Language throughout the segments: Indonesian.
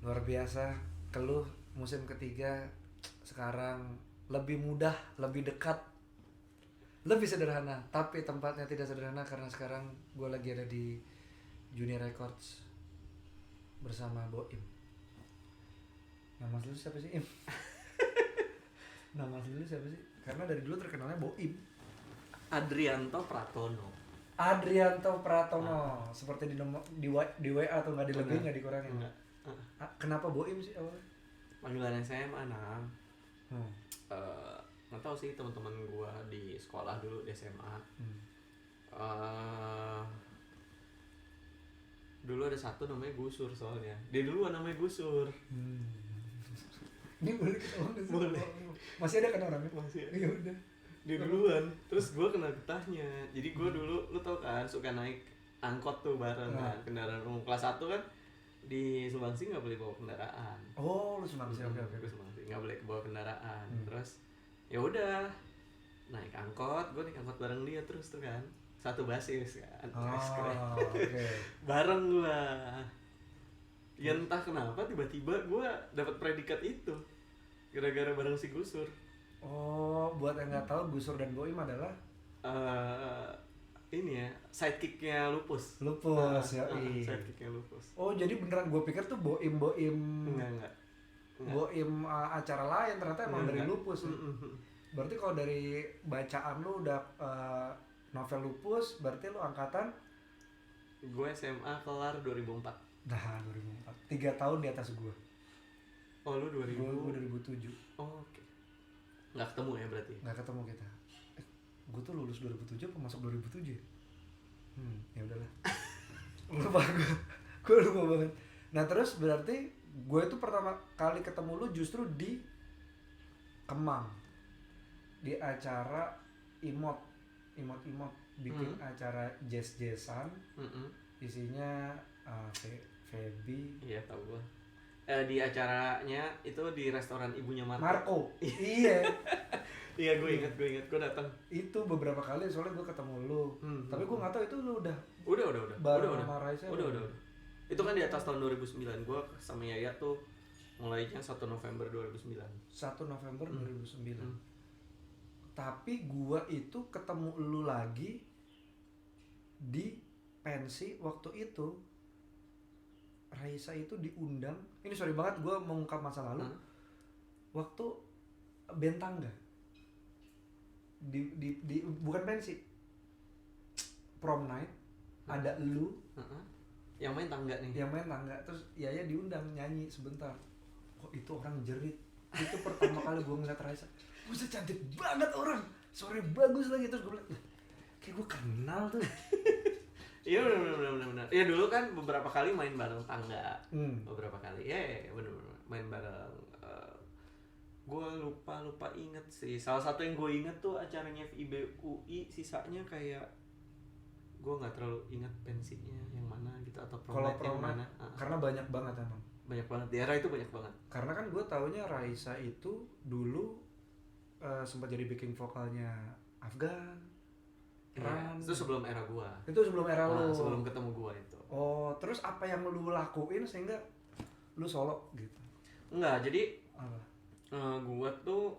Luar biasa. Keluh musim ketiga sekarang lebih mudah, lebih dekat, lebih sederhana. Tapi tempatnya tidak sederhana karena sekarang gue lagi ada di Junior Records bersama Boim. Nama lu siapa sih, Im? Nama lu siapa sih? Karena dari dulu terkenalnya Boim. Adrianto Pratono. Adrianto Pratono. Seperti di WA tuh nggak dilebihin, nggak dikurangin. Enggak. Kenapa Boim sih awalnya? Panggilan SMA Nam. Hmm. Nggak tahu sih teman-teman gua di sekolah dulu di SMA. Dulu ada satu namanya Gusur soalnya. Dia duluan namanya Gusur. Ini boleh kita ngomong nggak sih? Boleh. Masih ada kan orangnya? Masih ada. Ya udah. Dia duluan. Terus gua kena getahnya. Jadi gua dulu, lu tau kan, suka naik angkot tuh bareng kan, kendaraan umum kelas 1 kan. Di Sumbangsi nggak boleh bawa kendaraan. Oh, lu Sumbangsi. Oke. Gue Sumbangsi nggak boleh bawa kendaraan. Terus ya udah naik angkot, gue naik angkot bareng dia terus tuh kan, satu basis kan. Oke. Bareng gue. Ya entah kenapa tiba-tiba gue dapat predikat itu gara-gara bareng si Gusur. Oh, buat yang nggak tahu, Gusur dan Boim adalah ini ya, sidekicknya Lupus. yoi. Sidekicknya Lupus. Oh, jadi beneran gue pikir tuh Boim Enggak. Boim acara lain, ternyata emang dari Enggak. Lupus. Berarti kalau dari bacaan lu udah novel Lupus, berarti lu angkatan? Gue SMA kelar 2004. Nah, 2004. 3 tahun di atas gue. Oh, lu 2000? Gue 2007. Oh, oke. Nggak ketemu ya berarti? Nggak ketemu kita. Gue tuh lulus 2007 apa masuk 2007 ya? Ya udahlah. Lupa gue lupa banget. Nah terus berarti gue itu pertama kali ketemu lu justru di Kemang, di acara imot bikin acara jazz-jazzan. Isinya Feby. Iya tahu gue. Di acaranya itu di restoran ibunya Marco. Iya. Iya gue inget gue datang. Itu beberapa kali soalnya gue ketemu lu. Tapi gue nggak tahu itu lu udah bareng sama Raisa. Udah. Itu kan di atas tahun 2009. Gue sama Yaya tuh mulainya 1 November 2009. 1 November 2009. Tapi gue itu ketemu lu lagi di pensi waktu itu. Raisa itu diundang. Ini sorry banget gue mengungkap masa lalu. Waktu Bentangga. Di bukan pensi, prom night, ada lu yang main tangga nih, terus Yaya diundang nyanyi sebentar. Kok itu orang jerit. Itu pertama kali gue ngeliat Raisa, buset cantik banget orang, suaranya bagus lagi. Terus gue bilang, kayak gue kenal tuh. Iya benar. Ya dulu kan beberapa kali main bareng tangga, beberapa kali ya benar main bareng. Gue lupa inget sih. Salah satu yang gue inget tuh acaranya FIB UI, sisanya kayak gue nggak terlalu ingat pensinya yang mana gitu atau Kalau yang mana. Karena banyak banget emang. Banyak banget di era itu banyak banget. Karena kan gue taunya Raisa itu dulu sempat jadi backing vokalnya Afgan. Ran. Itu sebelum era gue. Itu sebelum era lu. Sebelum ketemu gue itu. Oh, terus apa yang lu lakuin sehingga lu solo gitu? Enggak, jadi apa? Gue tuh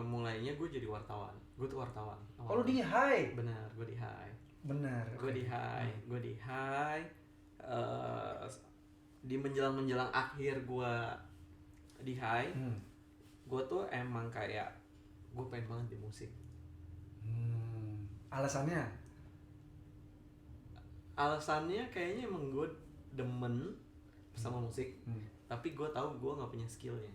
mulainya gue jadi wartawan. Gue tuh wartawan. Oh, lu di Hai? Benar, gue di Hai. Benar. Gue di Hai. Di menjelang akhir gue di Hai, gue tuh emang kayak gue pengen banget di musik. Alasannya? Alasannya kayaknya emang gue demen sama musik, tapi gue tahu gue nggak punya skillnya.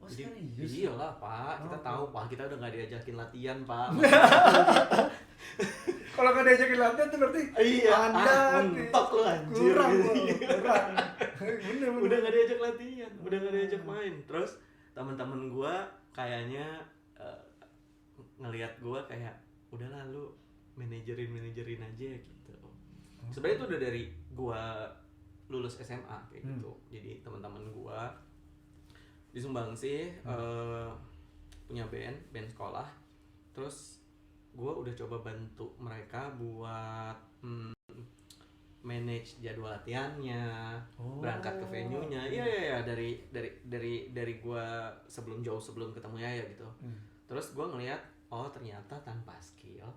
Oh, serius? Iyalah Pak, kita tahu Pak, kita udah nggak diajakin latihan Pak. Kalau nggak diajakin latihan tuh berarti Anda mentok lu anjir. Kurang. Bener. Udah nggak diajak latihan, udah nggak diajak main. Terus teman-teman gue kayaknya ngelihat gue kayak udahlah lu manajerin aja gitu. Sebenarnya itu udah dari gue lulus SMA kayak gitu. Jadi teman-teman gue di Sumbangsi punya band sekolah. Terus gue udah coba bantu mereka buat manage jadwal latihannya, Oh. berangkat ke venue-nya. Iya dari gua jauh sebelum ketemu Yaya gitu. Terus gua ngelihat ternyata tanpa skill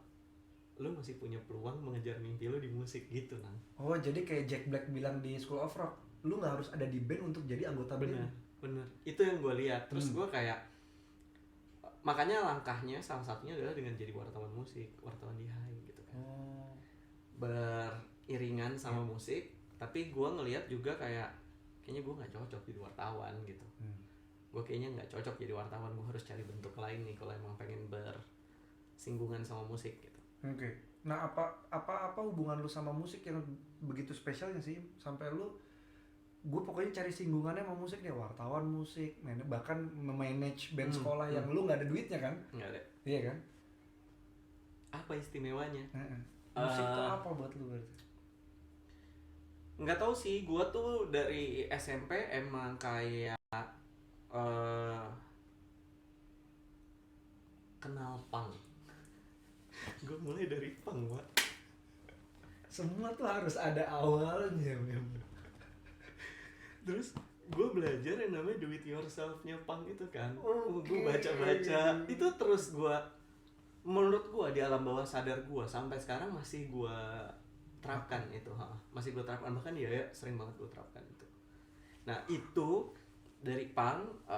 lu masih punya peluang mengejar mimpi lu di musik gitu, Nang. Oh, jadi kayak Jack Black bilang di School of Rock, lu nggak harus ada di band untuk jadi anggota band. Bener. Itu yang gue lihat. Terus gue kayak, makanya langkahnya salah satunya adalah dengan jadi wartawan musik, wartawan di HI gitu kan. Beriringan sama musik, tapi gue ngelihat juga kayaknya gue nggak cocok jadi wartawan gitu. Gue kayaknya nggak cocok jadi wartawan, gue harus cari bentuk lain nih kalau emang pengen bersinggungan sama musik gitu. Oke. Nah, apa hubungan lu sama musik yang begitu spesialnya sih sampai lu, gue pokoknya cari singgungannya sama musik deh, wartawan musik, bahkan memanage band sekolah yang lu nggak ada duitnya kan? Nggak ada. Iya kan? Apa istimewanya? Musik tuh apa buat lu berarti? Nggak tahu sih, gue tuh dari SMP emang kayak kenal punk. Gue mulai dari punk, Pak. Semua tuh harus ada awalnya, memang. Terus gue belajar yang namanya do it yourself-nya punk itu kan. Okay. Gue baca-baca itu, terus menurut gue di alam bawah sadar gue sampai sekarang masih gue terapkan itu. Masih gue terapkan, bahkan ya sering banget gue terapkan itu. Nah itu dari punk,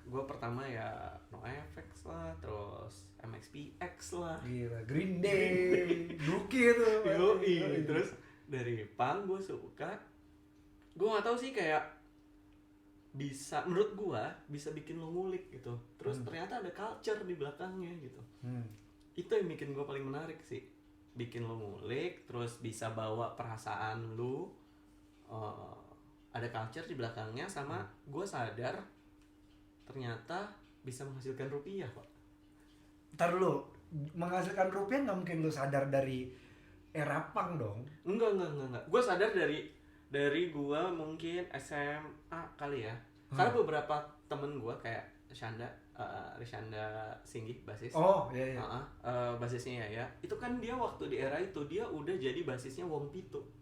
gue pertama ya NoFX lah, terus MXPX lah, Gila, Green Day, Dookie tuh. Yoi. Terus dari punk gue suka, gue nggak tahu sih, kayak bisa, menurut gue bisa bikin lo ngulik gitu. Terus ternyata ada culture di belakangnya gitu. Itu yang bikin gue paling menarik sih, bikin lo ngulik, terus bisa bawa perasaan lo, ada culture di belakangnya, sama gue sadar ternyata bisa menghasilkan rupiah, Pak. Ntar lu, menghasilkan rupiah nggak mungkin lu sadar dari era punk dong? Enggak. Gue sadar dari gue mungkin SMA kali ya. Karena beberapa temen gue kayak Rishanda Singgih, basis. Oh, iya. Basisnya ya. Itu kan dia waktu di era itu dia udah jadi basisnya Wong Pito.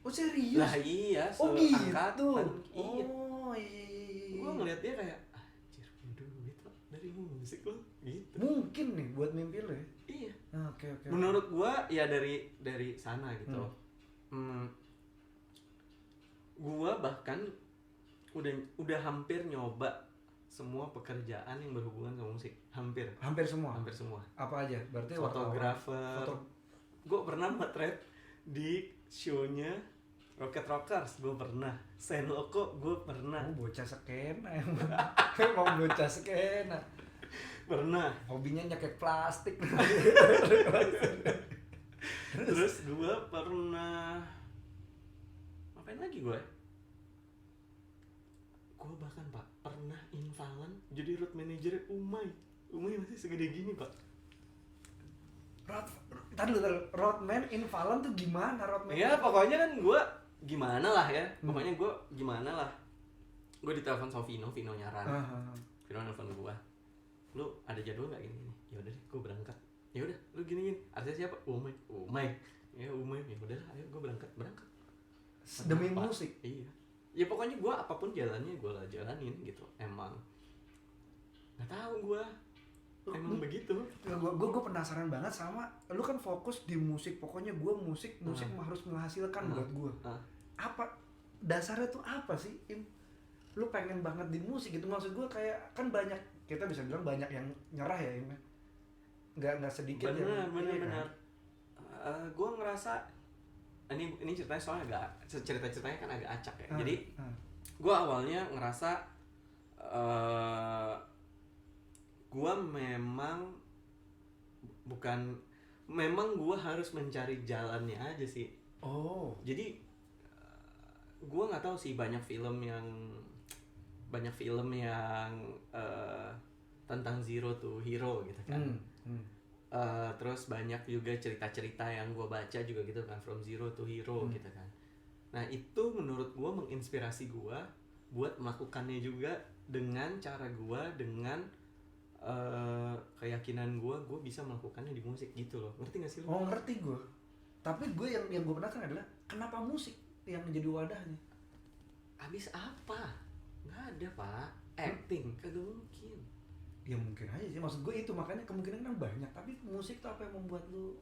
Oh, serius? Lah iya, oh gitu. Iya. Oh iya. Gue ngeliat dia kayak, anjir, punya duit lo dari musik lo gitu. Mungkin nih buat mimpi lo ya. Iya. Oke. Menurut gue ya dari sana gitu. Gue bahkan udah hampir nyoba semua pekerjaan yang berhubungan sama musik. Hampir semua. Apa aja? Berarti fotografer. Gue pernah motret di show-nya Rocket Rockers, gue pernah. Senloko gue pernah. Bocah skena emang bocah skena. Pernah. Hobinya nyekek plastik. Terus gue pernah ngapain lagi gue? Gue bahkan, Pak, pernah invalan jadi road manager Umay masih segede gini, Pak. Tadi Roadman Invalan tuh gimana Roadman? Ya pokoknya kan gue gimana lah ya. Pokoknya gue gimana lah. Gue ditelepon sama Vino nyaran. Vino nelfon gue. Lu ada jadwal nggak gini? Ya udah deh, gue berangkat. Ya udah, lu gini. Artinya siapa? Umay. Ya Umay. Ya udah, ayo gue berangkat. Demi musik. Iya. Ya pokoknya gue apapun jalannya gue lah jalanin gitu. Emang nggak tahu gue. Emang begitu. Gue penasaran banget sama lu, kan fokus di musik. Pokoknya gue musik harus menghasilkan buat gue. Apa dasarnya tuh apa sih, Im? Lu pengen banget di musik gitu? Maksud gue kayak kan banyak, kita bisa bilang banyak yang nyerah ya, Im. Nggak sedikit. Benar. Gue ngerasa ini ceritanya soalnya ceritanya kan agak acak ya. Jadi gue awalnya ngerasa gue memang gue harus mencari jalannya aja sih. Jadi gue nggak tahu sih, banyak film yang tentang zero to hero gitu kan. Terus banyak juga cerita-cerita yang gue baca juga gitu kan, from zero to hero gitu kan. Nah itu menurut gue menginspirasi gue buat melakukannya juga dengan cara gue, dengan keyakinan gue bisa melakukannya di musik gitu loh. Ngerti gak sih lo? Ngerti gue. Tapi gue yang gue penasaran adalah Kenapa musik yang menjadi wadahnya? Abis apa? Nggak ada pak. Acting kagak mungkin. Ya mungkin aja sih, maksud gue itu, makanya kemungkinan kan banyak. Tapi musik tuh apa yang membuat lu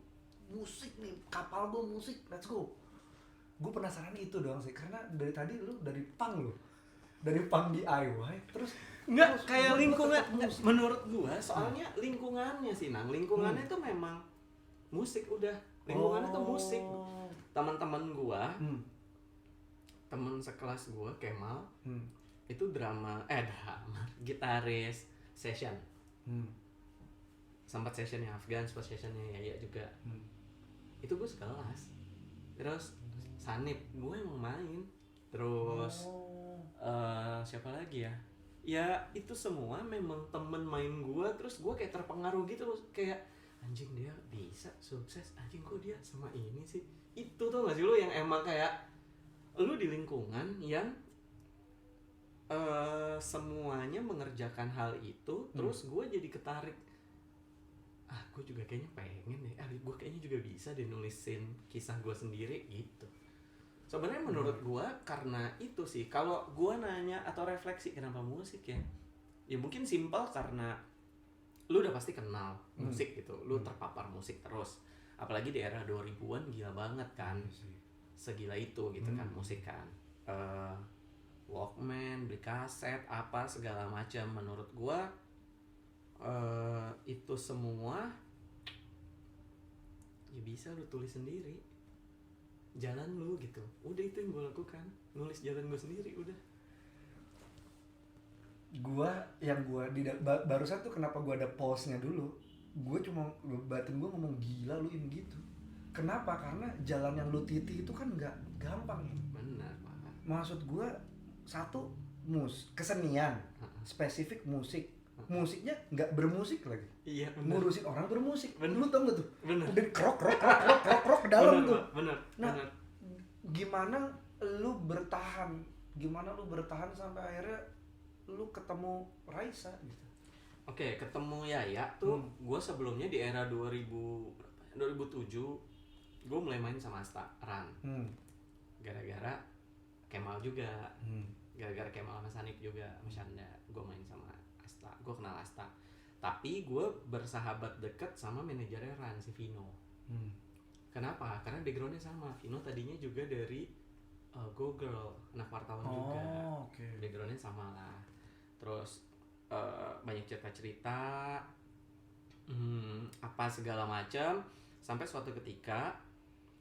musik nih, kapal gue musik, let's go. Gue penasaran itu doang sih, karena dari tadi lu dari punk DIY terus Nggak, terus kayak gua lingkungan, tetap musik. menurut gua soalnya lingkungannya sih Nang, lingkungannya itu memang musik udah, lingkungannya tuh musik. Teman-teman gua, temen sekelas gua Kemal, itu drama, gitaris session. Sempat sessionnya Afgan, sempat sessionnya Yaya juga. Itu gua sekelas. Terus Sanip, gue emang main. Terus siapa lagi ya? Ya itu semua memang temen main gue. Terus gue kayak terpengaruh gitu, kayak anjing dia bisa sukses, anjing kok dia sama ini sih. Itu tuh gak sih lu yang emang kayak lu di lingkungan yang semuanya mengerjakan hal itu. Terus gue jadi ketarik, gue juga kayaknya pengen deh, gue kayaknya juga bisa deh nulisin kisah gue sendiri gitu. Sebenarnya menurut gue karena itu sih. Kalau gue nanya atau refleksi kenapa musik ya, ya mungkin simpel karena lu udah pasti kenal musik gitu, lu terpapar musik terus, apalagi di era 2000-an gila banget kan, segila itu gitu kan musik kan. Walkman, beli kaset, apa segala macam. Menurut gue itu semua ya bisa lu tulis sendiri jalan lu gitu. Udah itu yang gue lakukan, nulis jalan gue sendiri udah. Barusan tuh kenapa gue ada pause-nya dulu, gue cuma batin gue ngomong gila lu ini gitu. Kenapa? Karena jalan yang lu titi itu kan nggak gampang. Benar pak. Maksud gue satu kesenian, spesifik musik. Musiknya nggak bermusik lagi. Iya benar. Ngurusin orang bermusik. Bener. Lu tau nggak tuh? Bener. Udah krok ke dalam bener, tuh. Bener. Nah, bener. Gimana lu bertahan? Gimana lu bertahan sampai akhirnya lu ketemu Raisa gitu? Oke, ketemu Yaya tuh gue sebelumnya di era 2007 gue mulai main sama Asta Ran. Gara-gara Kemal juga. Gara-gara Kemal sama Sanip juga, sama Shanda, gue main sama Asta, gue kenal Asta. Tapi gue bersahabat deket sama manajernya Ran, si Vino. Kenapa? Karena backgroundnya sama. Vino tadinya juga dari Go Girl, anak wartawan juga. Okay. Backgroundnya sama lah. Terus banyak cerita-cerita, apa segala macam. Sampai suatu ketika,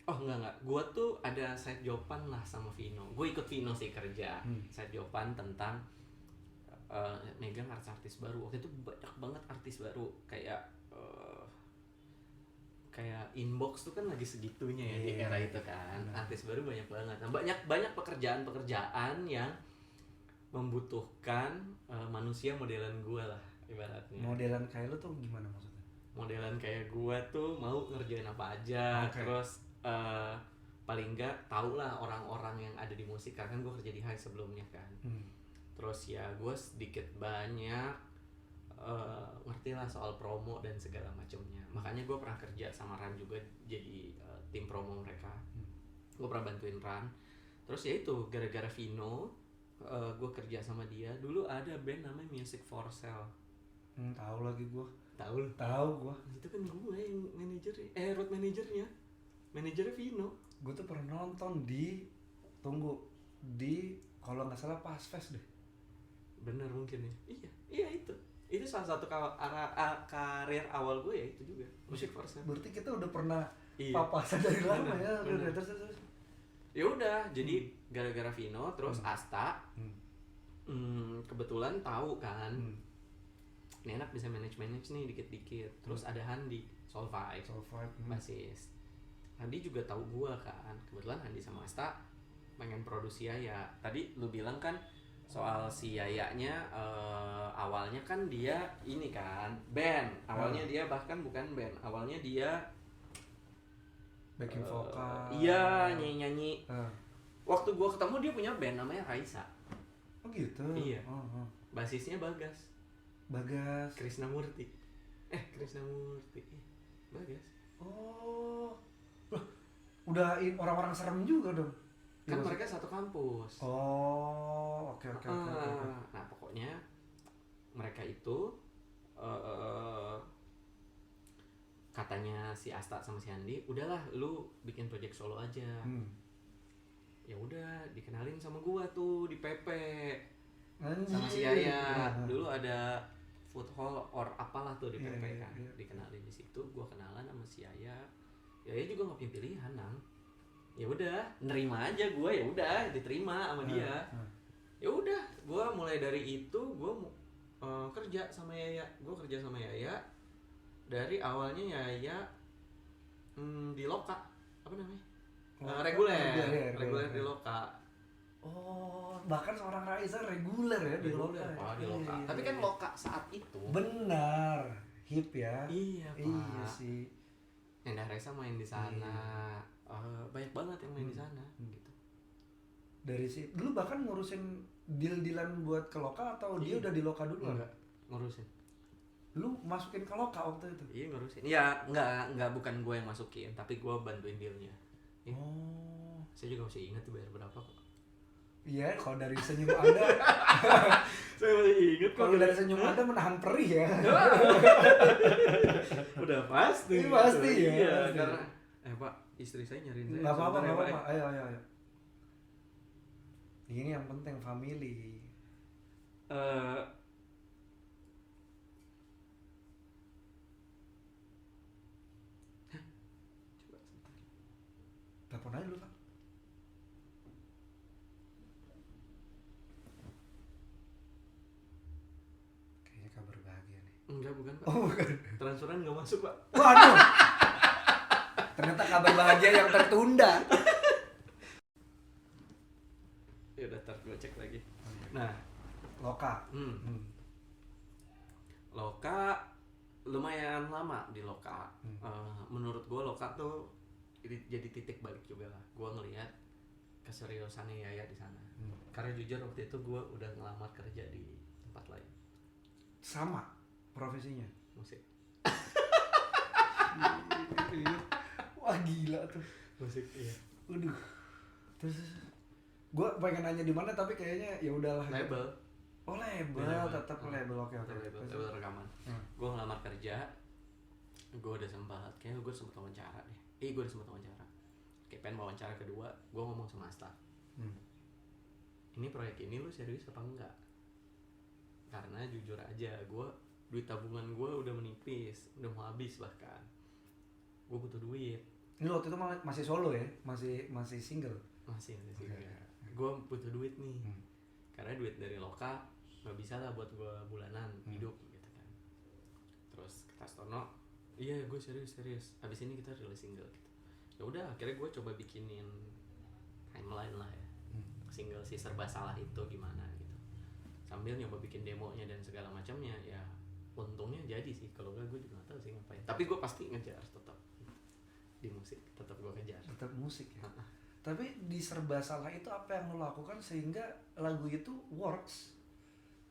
enggak, gue tuh ada side joban lah sama Vino. Gue ikut Vino sih kerja, side joban tentang megang artis baru. Waktu itu banyak banget artis baru, kayak inbox tuh kan lagi segitunya ya di era itu kan. Artis baru banyak banget. Nah, banyak pekerjaan yang membutuhkan manusia modelan gue lah ibaratnya. Modelan kayak lu tuh gimana maksudnya? Modelan kayak gue tuh mau ngerjain apa aja. Terus paling enggak tau lah orang-orang yang ada di musik, kan gue kerja di High sebelumnya kan. Terus ya gue sedikit banyak ngerti lah soal promo dan segala macamnya. Makanya gue pernah kerja sama Ran juga, jadi tim promo mereka. Gue pernah bantuin Ran. Terus ya itu gara-gara Vino, gue kerja sama dia. Dulu ada band namanya Music for Sale. Tahu lagi gue. Tahu gue. Itu kan gue yang manajernya, road manajernya. Manajernya Vino. Gue tuh pernah nonton di kalau nggak salah Pas Fest deh. Bener mungkin ya. Iya itu salah satu karir awal gue ya, itu juga Music for Sale. Berarti kita udah pernah papasan dari lama ya. Terus. Ya udah, jadi gara-gara Vino terus Asta kebetulan tahu kan. Ini enak bisa manage nih dikit-dikit. Terus ada Handi Soul Vibe basis. Handi juga tahu gua kan. Kebetulan Handi sama Asta pengen produksi Yaya. Tadi lu bilang kan soal si Yayanya, awalnya kan dia ini kan band. Awalnya dia bahkan bukan band. Awalnya dia backing vokal. Iya, nyanyi. Waktu gua ketemu dia punya band namanya Raisa. Oh gitu. Iya. Basisnya Bagas. Krisnamurti. Bagas. Oh. Loh, orang-orang serem juga dong. Kan Ya, mereka satu kampus. Oh, oke. Nah pokoknya mereka itu katanya si Asta sama si Andi, udahlah lu bikin project solo aja. Ya udah, dikenalin sama gua tuh di PP sama si Yaya. Dulu ada food hall or apalah tuh di PP kan. Dikenalin di situ, gua kenalan sama si Yaya. Yaya juga nggak punya pilihan, Nang. Ya udah, nerima aja gua, ya udah diterima sama dia. Ya udah, gua mulai dari itu gua kerja sama Yaya. Gua kerja sama Yaya dari awalnya Yaya di Loka, apa namanya? Reguler di Loka. Oh, bahkan seorang Raisa reguler ya di Loka. Di Loka. Tapi kan Loka saat itu benar hip ya. Iya, Pak. Iya sih. Endah Raisa main di sana. Banyak banget yang main di sana gitu. Dari dulu bahkan ngurusin deal-dealan buat ke Loka atau dia udah di Loka dulu? Enggak, ngurusin. Lu masukin ke Loka waktu itu? Iya, ngurusin. Ya, enggak bukan gue yang masukin, tapi gue bantuin dealnya. Oh. Saya juga masih ingat tuh bayar berapa kok. Iya, kalau dari senyum Anda. Saya masih ingat kok. Kalau dari senyum Anda menahan perih ya. Udah pasti. Pasti ya. Iya, karena Pak, istri saya nyariin saya. Enggak apa-apa. Ayo. Ini yang penting family. Telepon aja dulu, Pak. Kayaknya kabar bahagia nih. Enggak, bukan Pak. Oh, bukan. Transferan nggak masuk Pak. Waduh. Ternyata kabar bahagia yang tertunda. Ya udah, ntar gue cek lagi. Nah, Loka. Loka lumayan lama di Loka. Menurut gue Loka tuh jadi titik balik juga lah. Gue ngelihat keseriusannya Yaya di sana. Karena jujur waktu itu gue udah ngelamar kerja di tempat lain. Sama profesinya. Musik. Wah gila tuh. Musik, iya. Waduh. Terus gue pengen nanya di mana tapi kayaknya ya udahlah. Label. Oh label, tetap label. Oke. Label rekaman. Gue ngelamar kerja. Gue udah sempat, kayaknya gue sempet wawancara deh. Gue udah sempet wawancara. Kayak pengen wawancara kedua, gue ngomong sama staff. Ini proyek ini lu serius apa enggak? Karena jujur aja, duit tabungan gue udah menipis, udah mau habis bahkan. Gue butuh duit. Ini waktu itu masih solo ya? Masih single? Masih single. Gue butuh duit nih. Karena duit dari Loka gak bisa lah buat gue bulanan hidup gitu kan. Terus kata Stono, iya gue serius. Abis ini kita rilis single gitu. Ya udah, akhirnya gue coba bikinin timeline lah ya. Single si Serba Salah itu gimana gitu. Sambil nyoba bikin demonya dan segala macamnya. Ya untungnya jadi sih. Kalau enggak gue juga gak tahu sih ngapain. Tapi gue pasti ngejar tetap di musik, tetap gue kejar. Tetap musik ya. Tapi di Serba Salah itu apa yang lo lakukan sehingga lagu itu works?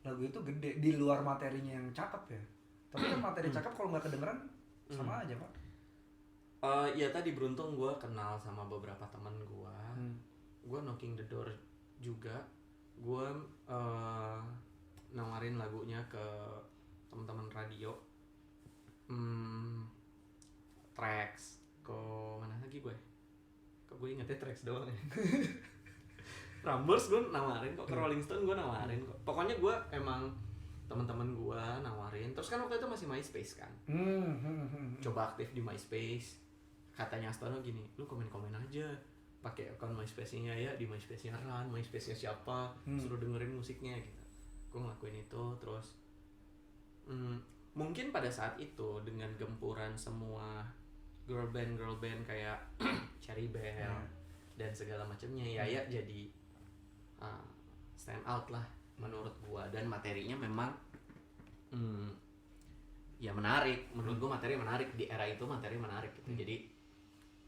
Lagu itu gede di luar materinya yang cakep ya. Tapi kan materi cakep kalau nggak kedengeran sama aja Pak. Ya tadi beruntung gue kenal sama beberapa teman gue. Gue knocking the door juga. Gue nawarin lagunya ke teman-teman radio. Tracks ke mana lagi gue? Kok gue ingetnya Tracks doang ya. Prambors gue nawarin kok, ke Rolling Stone gue nawarin kok. Pokoknya gue emang teman-teman gue nawarin. Terus kan waktu itu masih MySpace kan. Coba aktif di MySpace. Katanya Astono gini, lu komen-komen aja pakai akun MySpace-nya ya, di MySpace-nya Ran, MySpace-nya siapa, suruh dengerin musiknya gitu. Gue ngelakuin itu. Terus mungkin pada saat itu dengan gempuran semua girl band kayak Cherry Bell dan segala macamnya, Yaya jadi stand out lah menurut gua. Dan materinya memang ya menarik. Menurut gua materi menarik di era itu, materi menarik gitu. Jadi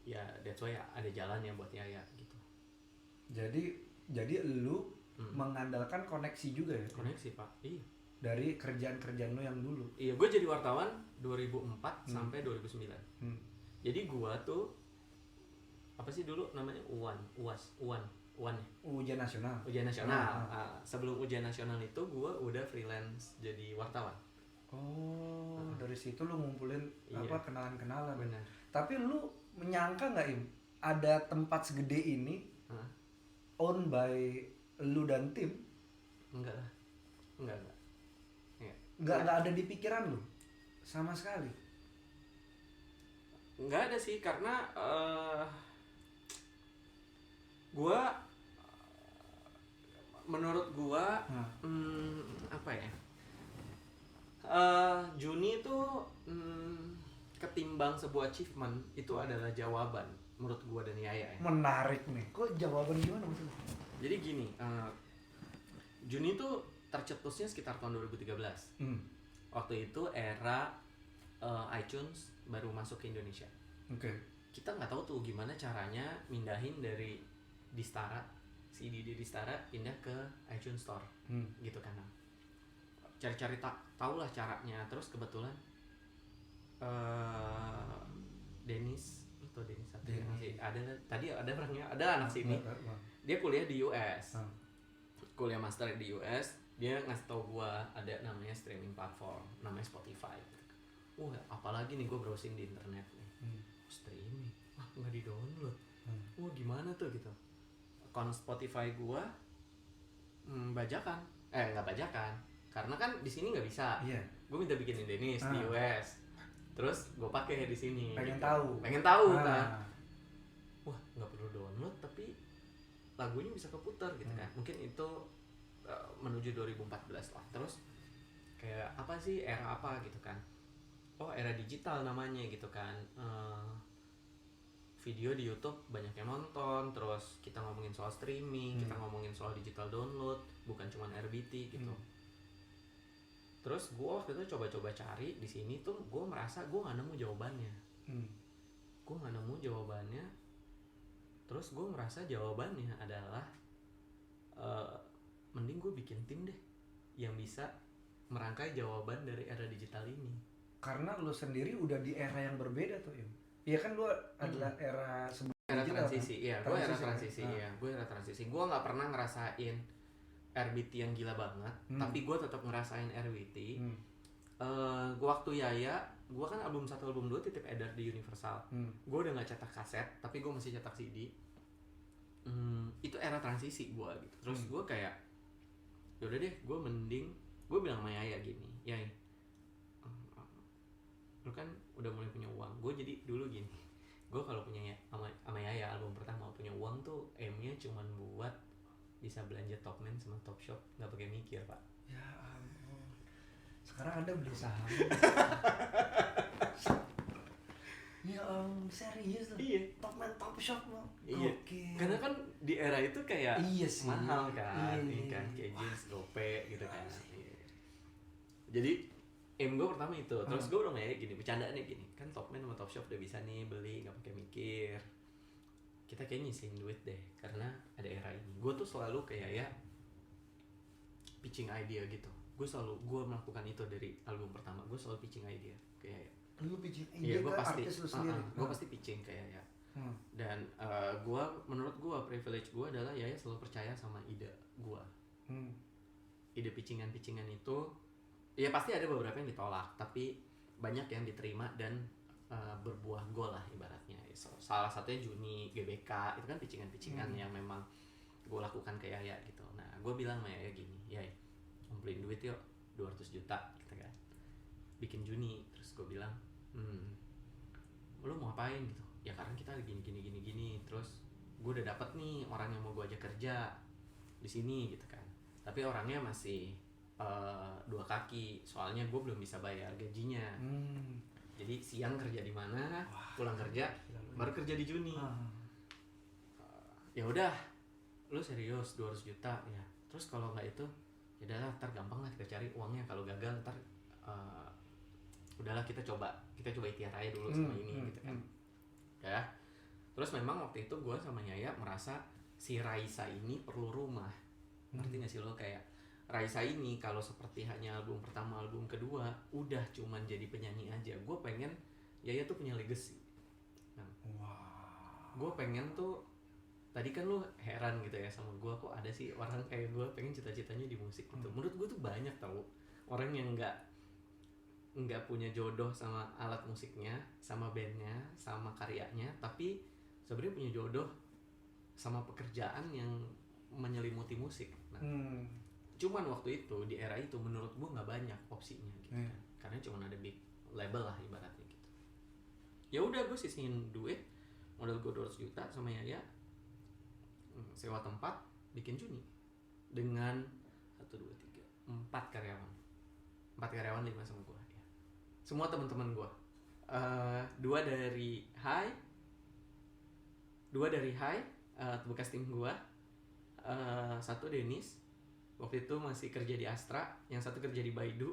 ya that's why ada jalannya buat Yaya gitu. Jadi lu mengandalkan koneksi juga ya? Koneksi Pak, iya. Dari kerjaan-kerjaan lu yang dulu? Iya, gue jadi wartawan 2004 sampai 2009. Jadi gua tuh apa sih dulu namanya UAN ya? Ujian nasional. Ujian nasional. Sebelum ujian nasional itu gue udah freelance jadi wartawan. Oh, dari situ lu ngumpulin Iya. kenalan-kenalan. Benar. Tapi lu menyangka nggak Im, ada tempat segede ini owned by lu dan tim? Enggak lah. Enggak. Nggak ada di pikiran lu sama sekali. Enggak ada sih karena gua menurut gua apa ya? Juni itu ketimbang sebuah achievement itu adalah jawaban menurut gua dan Yaya ya. Menarik nih. Kok jawaban gimana maksudnya? Jadi gini, Juni itu tercetusnya sekitar tahun 2013. Waktu itu era iTunes baru masuk ke Indonesia. Oke. Kita nggak tahu tuh gimana caranya mindahin dari Distara, CD di Distara pindah ke iTunes Store, gitu kan. Cari-cari tahu lah caranya. Terus kebetulan Dennis satu yang masih ada tadi ada orangnya, ada anak sini. Dia kuliah di US, kuliah master di US. Dia ngasih tau gua ada namanya streaming platform, namanya Spotify. Apalagi nih gua browsing di internet nih, streaming, nggak di download. Gimana tuh gitu. Akun Spotify gua bajakan, nggak bajakan, karena kan di sini nggak bisa. Iya. Gua minta bikinin Dennis di US, terus gua pakai di sini. Pengen gitu. tahu Kan. Nggak perlu download tapi lagunya bisa keputar gitu kan. Mungkin itu menuju 2014 lah. Terus kayak apa sih, era apa gitu kan. Era digital namanya gitu kan. Video di YouTube banyak yang nonton. Terus kita ngomongin soal streaming, kita ngomongin soal digital download, bukan cuma RBT gitu. Terus gue waktu itu coba-coba cari di sini tuh, gue merasa gue nggak nemu jawabannya. Terus gue merasa jawabannya adalah mending gue bikin tim deh yang bisa merangkai jawaban dari era digital ini. Karena lu sendiri udah di era yang berbeda tuh, Im. Iya kan lu adalah era sebelum era digital, transisi, kan? iya. Gue era transisi, iya. Gue era transisi. Gue nggak pernah ngerasain RBT yang gila banget, tapi gue tetap ngerasain RBT. Gue waktu Yaya, gue kan album 1 album 2 titip edar di Universal. Gue udah nggak cetak kaset, tapi gue masih cetak CD. Itu era transisi gue gitu. Terus gue kayak, yaudah deh, gue bilang sama Yaya gini, Yay, lu kan udah mulai punya uang. Gue jadi dulu gini, gue kalau punya sama Yaya album pertama punya uang tuh aimnya cuman buat bisa belanja Topman sama Topshop, nggak pakai mikir, Pak. Ya ampun. Sekarang Anda beli saham. Ya serius loh. Iya. Topman, Topshop loh. Iya. Karena kan di era itu kayak mahal kan, iya. Kan kayak jeans, gope gitu kan. Iya. Jadi aim gue pertama itu. Terus gue udah kayak gini, bercandaannya gini, kan Topman sama Topshop udah bisa nih beli nggak pakai mikir. Kita kayak nyisihin duit deh, karena ada era ini. Gue tuh selalu kayak ya pitching idea gitu. Gue melakukan itu dari album pertama. Gue selalu pitching idea kayak lu pitching ide ke artis lu sendiri. Gue pasti pitching kayak ya. Dan menurut gue privilege gue adalah ya selalu percaya sama ide gue. Ide pitchingan itu ya pasti ada beberapa yang ditolak, tapi banyak yang diterima dan berbuah gol lah ibaratnya. Salah satunya Juni, GBK, itu kan pitchingan yang memang gue lakukan ke Yaya gitu. Nah gue bilang sama Yaya gini, Yaya ngumpulin duit yuk 200 juta gitu kan, bikin Juni. Terus gue bilang, lu mau ngapain gitu? Ya karena kita gini. Terus gue udah dapet nih orang yang mau gue ajak kerja di sini gitu kan, tapi orangnya masih 2 kaki, soalnya gue belum bisa bayar gajinya. Jadi siang kerja di mana, pulang kerja baru kerja di Juni. Ya udah, lu serius 200 juta ya. Terus kalau nggak itu, ya udahlah, ntar gampang lah kita cari uangnya. Kalau gagal ntar udahlah kita coba ikhtiar aja dulu sama ini gitu kan. Ya. Terus memang waktu itu gue sama Yaya merasa si Raisa ini perlu rumah. Ngerti nggak sih lo, kayak Raisa ini kalau seperti hanya album pertama, album kedua udah cuman jadi penyanyi aja. Gue pengen Yaya tuh punya legacy. Nah, gue pengen tuh, tadi kan lu heran gitu ya sama gue, kok ada sih orang kayak gue pengen cita-citanya di musik gitu. Menurut gue tuh banyak tau orang yang nggak punya jodoh sama alat musiknya, sama bandnya, sama karyanya, tapi sebenarnya punya jodoh sama pekerjaan yang menyelimuti musik. Nah, cuman waktu itu di era itu menurut gue nggak banyak opsinya gitu kan, karena cuman ada big label lah ibaratnya gitu. Ya udah gue sisihin duit, modal gue 200 juta sama Yaya, sewa tempat, bikin Juni dengan 1, 2, 3, 4 karyawan, 5 sama gue ya. Semua teman-teman gue, 2 dari High, bekas tim gue, 1 Dennis, waktu itu masih kerja di Astra, yang 1 kerja di Baidu,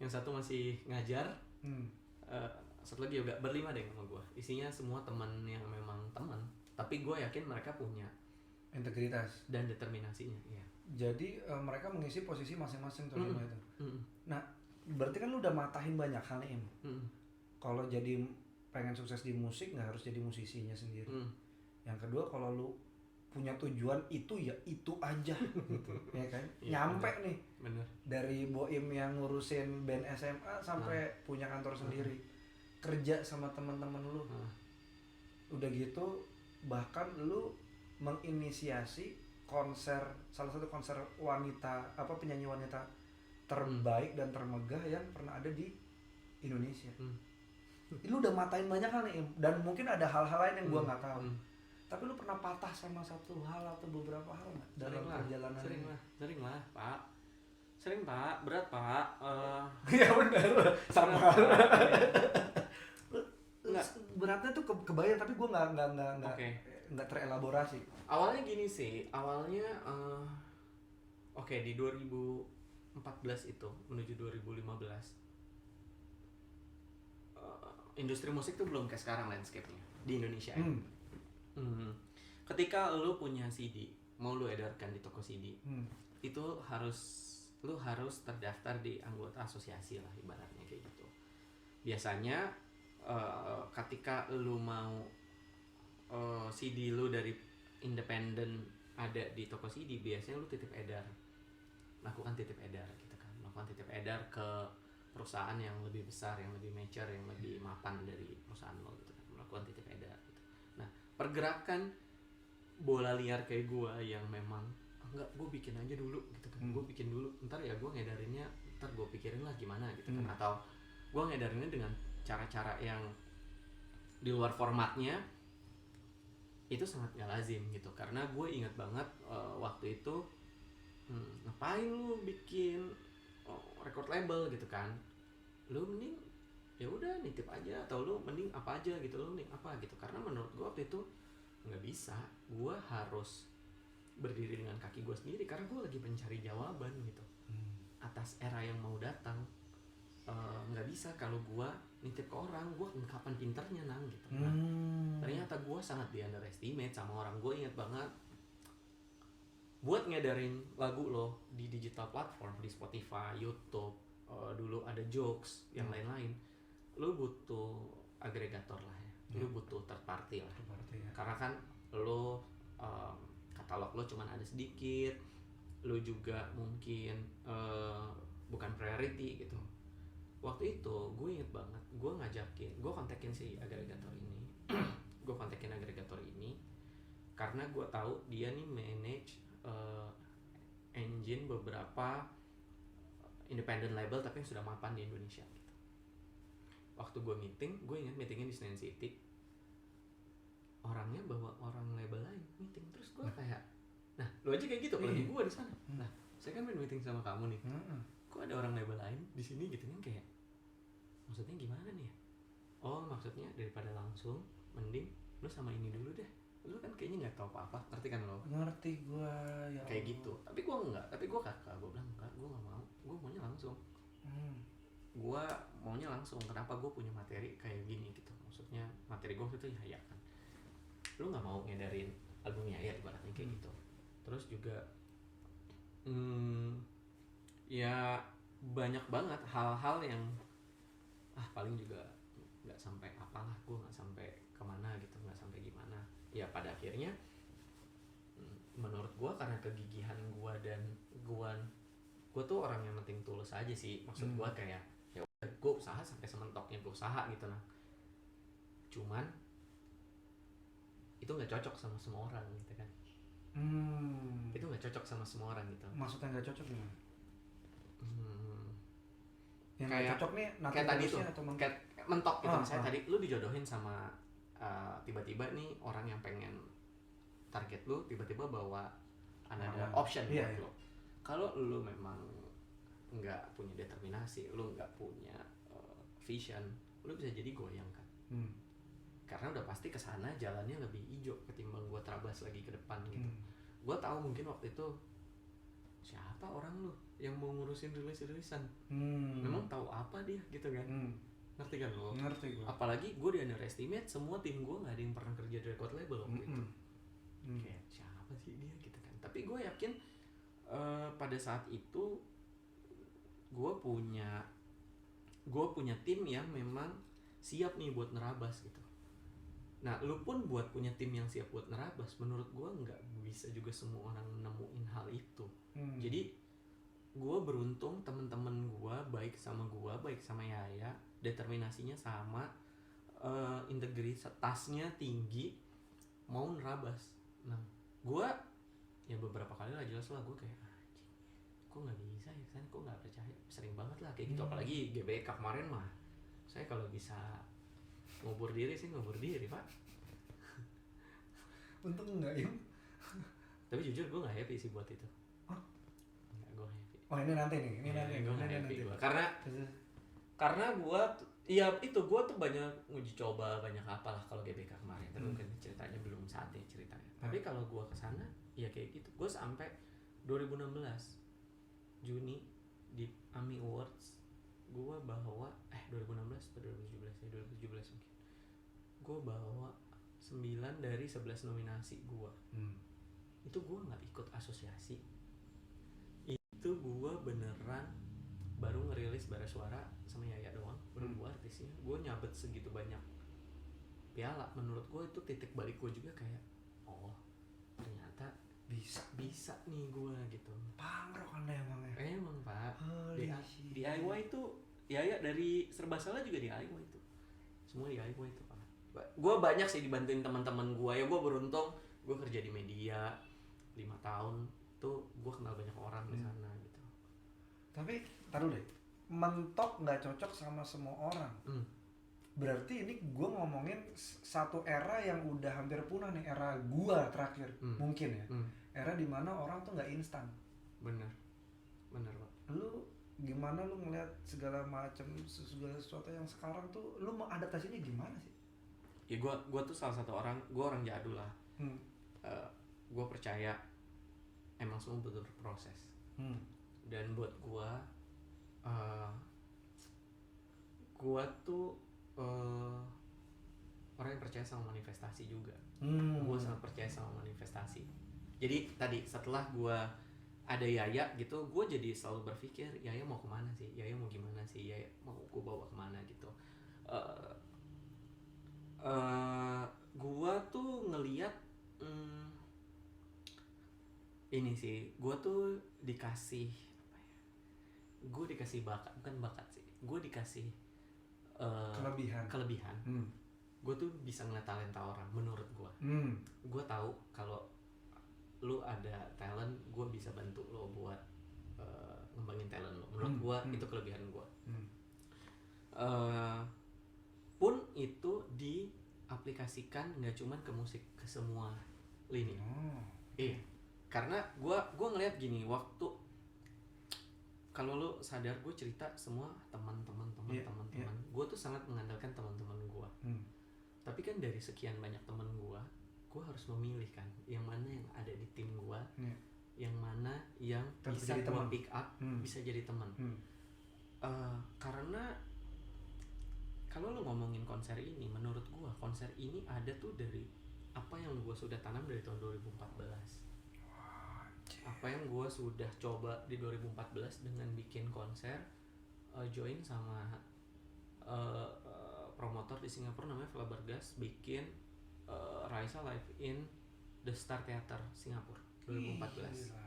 yang 1 masih ngajar, 1 lagi juga, berlima deh sama gue. Isinya semua teman yang memang teman, tapi gue yakin mereka punya integritas dan determinasinya. Iya. Jadi mereka mengisi posisi masing-masing tuh 5 itu. Nah, berarti kan lu udah matahin banyak hal nih. Kalau jadi pengen sukses di musik nggak harus jadi musisinya sendiri. Yang kedua, kalau lu punya tujuan itu ya itu aja gitu. Ya kan? Nyampe bener. Nih. Bener. Dari Boim yang ngurusin band SMA sampai punya kantor sendiri. Kerja sama teman-teman lu. Udah gitu bahkan lu menginisiasi salah satu konser wanita, penyanyi wanita terbaik dan termegah yang pernah ada di Indonesia. Lu udah matain banyak hal nih, dan mungkin ada hal-hal lain yang gua nggak tahu. Tapi lu pernah patah sama satu hal atau beberapa hal nggak dalam perjalanan? Sering lah, Pak. Sering, Pak. Berat, Pak. Ya benar. Sama. Beratnya tuh kebayang, tapi gua nggak terelaborasi. Awalnya gini sih, di 2014 itu menuju 2015, industri musik tuh belum kayak sekarang landscape-nya di Indonesia. Ketika lu punya CD, mau lu edarkan di toko CD, itu lu harus terdaftar di anggota asosiasi lah ibaratnya kayak gitu. Biasanya ketika lu mau CD lu dari independen ada di toko CD, biasanya lu lakukan titip edar gitu kan, melakukan titip edar ke perusahaan yang lebih besar, yang lebih mature, yang lebih mapan dari perusahaan lo gitu kan, melakukan titip edar gitu. Nah, pergerakan bola liar kayak gue yang memang enggak, gue bikin aja dulu gitu kan, gue bikin dulu, ntar ya gue ngedarinnya, ntar gue pikirin lah gimana gitu kan, atau gue ngedarinnya dengan cara-cara yang di luar formatnya, itu sangat gak lazim gitu. Karena gue ingat banget waktu itu, ngapain lu bikin record label gitu kan, lu mending ya udah nitip aja, atau lu mending apa aja gitu, lu mending apa gitu. Karena menurut gue waktu itu nggak bisa, gue harus berdiri dengan kaki gue sendiri, karena gue lagi mencari jawaban gitu atas era yang mau datang. Nggak bisa kalau gue nitip ke orang, gue kapan pinternya nang gitu. Nah, ternyata gue sangat di underestimate sama orang. Gue ingat banget, buat ngedarin lagu lo di digital platform, di Spotify, YouTube, dulu ada Joox, yang lain-lain, lo butuh agregator lah ya, lo butuh third party lah. Karena kan lo katalog lo cuman ada sedikit, lo juga mungkin bukan priority gitu. Waktu itu gue inget banget, gue kontakin si agregator ini gue kontakin agregator ini karena gue tahu dia nih manage engine beberapa independent label tapi yang sudah mapan di Indonesia gitu. Waktu gue ingat meetingnya di Senayan City, orangnya bawa orang label lain meeting, terus gue kayak, nah lu aja kayak gitu, lagi gue di sana, nah saya kan main meeting sama kamu nih, kok ada orang label lain di sini gitu kan, kayak maksudnya gimana nih ya? Oh, maksudnya daripada langsung mending lu sama ini dulu deh, lu kan kayaknya nggak tahu apa-apa, ngerti kan lo? Ngerti gue ya. Kayak gitu, tapi gue kakak gue bilang enggak, gue nggak mau, gue maunya langsung. Gue maunya langsung, kenapa? Gue punya materi kayak gini gitu, maksudnya materi gue itu ya kan, lu nggak mau ngedarin albumnya ya ibaratnya kayak gitu. Terus juga ya banyak banget hal-hal yang paling juga nggak sampai apalah, gue nggak sampai kemana gitu, nggak sampai gimana. ya pada akhirnya menurut gue karena kegigihan gue dan gue tuh orang yang penting tulus aja sih, maksud gue kayak ya udah gue usaha sampai sementoknya gue usaha gitu. Nah cuman itu nggak cocok sama semua orang gitu kan. Itu nggak cocok sama semua orang gitu. Maksudnya nggak cocok gimana? Yang Kayak nggak cocok nih kayak tadi tuh kayak mentok gitu. Misalnya tadi lu dijodohin sama tiba-tiba nih orang yang pengen target lu tiba-tiba bawa ada option buat lo. Kalau lu memang nggak punya determinasi, lu nggak punya vision, lu bisa jadi goyang kan. Karena udah pasti kesana jalannya lebih hijau ketimbang gua terabas lagi ke depan gitu. Gua tahu mungkin waktu itu siapa orang lu yang mau ngurusin rilis-rilisan, memang tahu apa dia gitu kan. Ngerti kan lo? Ngerti gua. Apalagi gue di underestimate, semua tim gue nggak ada yang pernah kerja di record label waktu itu. Kayak siapa sih dia gitu kan. Tapi gue yakin pada saat itu gue punya tim yang memang siap nih buat nerabas gitu. Nah lu pun buat punya tim yang siap buat nerabas, menurut gue nggak bisa juga semua orang nemuin hal itu. Jadi gue beruntung temen-temen gue baik sama Yaya, determinasinya sama, integritasnya tinggi, mau nerabas. Nah gue ya beberapa kali lah jelas lah gue kayak kok nggak bisa ya kan, kok nggak percaya, sering banget lah kayak gitu. Apalagi GBK kemarin mah saya kalau bisa ngubur diri sih ngubur diri pak. Untung enggak ya. Tapi jujur gue nggak happy sih buat itu. Nggak, gue happy. Oh ini nanti nih, Gue nggak happy gue karena gue ya itu gue tuh banyak uji coba banyak apalah kalau GBK kemarin. Tapi mungkin ceritanya belum saatnya ceritanya. Tapi kalau gue kesana ya kayak gitu. Gue sampai 2016 Juni di AMI Awards gue bawa 2016 atau 2017 ya 2017 mungkin gue bawa 9 dari 11 nominasi gue. Itu gue nggak ikut asosiasi, itu gue beneran baru ngerilis Bara Suara sama Yaya doang, baru gue artisnya. Gue nyabet segitu banyak piala, menurut gue itu titik balik gue juga kayak oh ternyata bisa nih gue gitu. Pangrok anda emang pak. DIY itu Yaya dari serba salah juga DIY itu, semua DIY itu pak. Gue banyak sih dibantuin teman-teman gue ya. Gue beruntung gue kerja di media 5 tahun tuh, gue kenal banyak orang di sana gitu. Tapi taruh deh, mentok nggak cocok sama semua orang. Berarti ini gue ngomongin satu era yang udah hampir punah nih, era gua terakhir mungkin ya. Era dimana orang tuh nggak instan. Bener pak. Lu gimana lu ngeliat segala macam segala sesuatu yang sekarang tuh, lu mau adaptasinya gimana sih? Ya gue tuh salah satu orang, gue orang jadul lah. Gue percaya emang semua butuh berproses. Dan buat gue tuh orang yang percaya sama manifestasi juga. Gue sangat percaya sama manifestasi. Jadi tadi setelah gue ada Yaya gitu, gue jadi selalu berpikir Yaya mau kemana sih, Yaya mau gimana sih, Yaya mau gue bawa kemana gitu. Gue tuh ngeliat ini sih, gue tuh dikasih gue dikasih bakat, bukan bakat sih, gue dikasih kelebihan. Gue tuh bisa ngeliat talenta orang, menurut gue. Gue tahu kalau lu ada talent, gue bisa bantu lo buat ngembangin talent lo. Menurut gue itu kelebihan gue. Pun itu diaplikasikan nggak cuman ke musik, ke semua lini. Iya, karena gue ngeliat gini, waktu kalau lo sadar, gue cerita semua teman-teman, gue tuh sangat mengandalkan teman-teman gue. Tapi kan dari sekian banyak teman gue harus memilih kan, yang mana yang ada di tim gue, yang mana yang bisa gue pick up, bisa jadi teman. Karena kalau lo ngomongin konser ini, menurut gue konser ini ada tuh dari apa yang gue sudah tanam dari tahun 2014. Apa yang gue sudah coba di 2014 dengan bikin konser, join sama promotor di Singapura namanya Flabbergas, bikin Raisa live in The Star Theater Singapura 2014. Gila.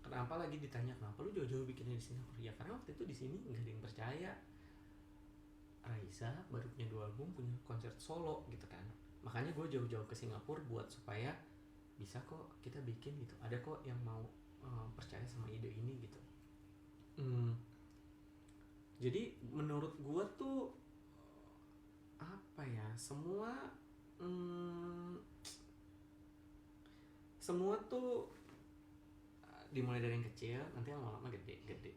Kenapa lagi ditanya kenapa lu jauh-jauh bikinnya di Singapura? Ya karena waktu itu di sini nggak ada yang percaya Raisa baru punya 2 album, punya konser solo gitu kan. Makanya gue jauh-jauh ke Singapura buat supaya bisa kok kita bikin gitu. Ada kok yang mau percaya sama ide ini gitu. Jadi menurut gue tuh apa ya, semua tuh dimulai dari yang kecil, nanti lama-lama gede gitu.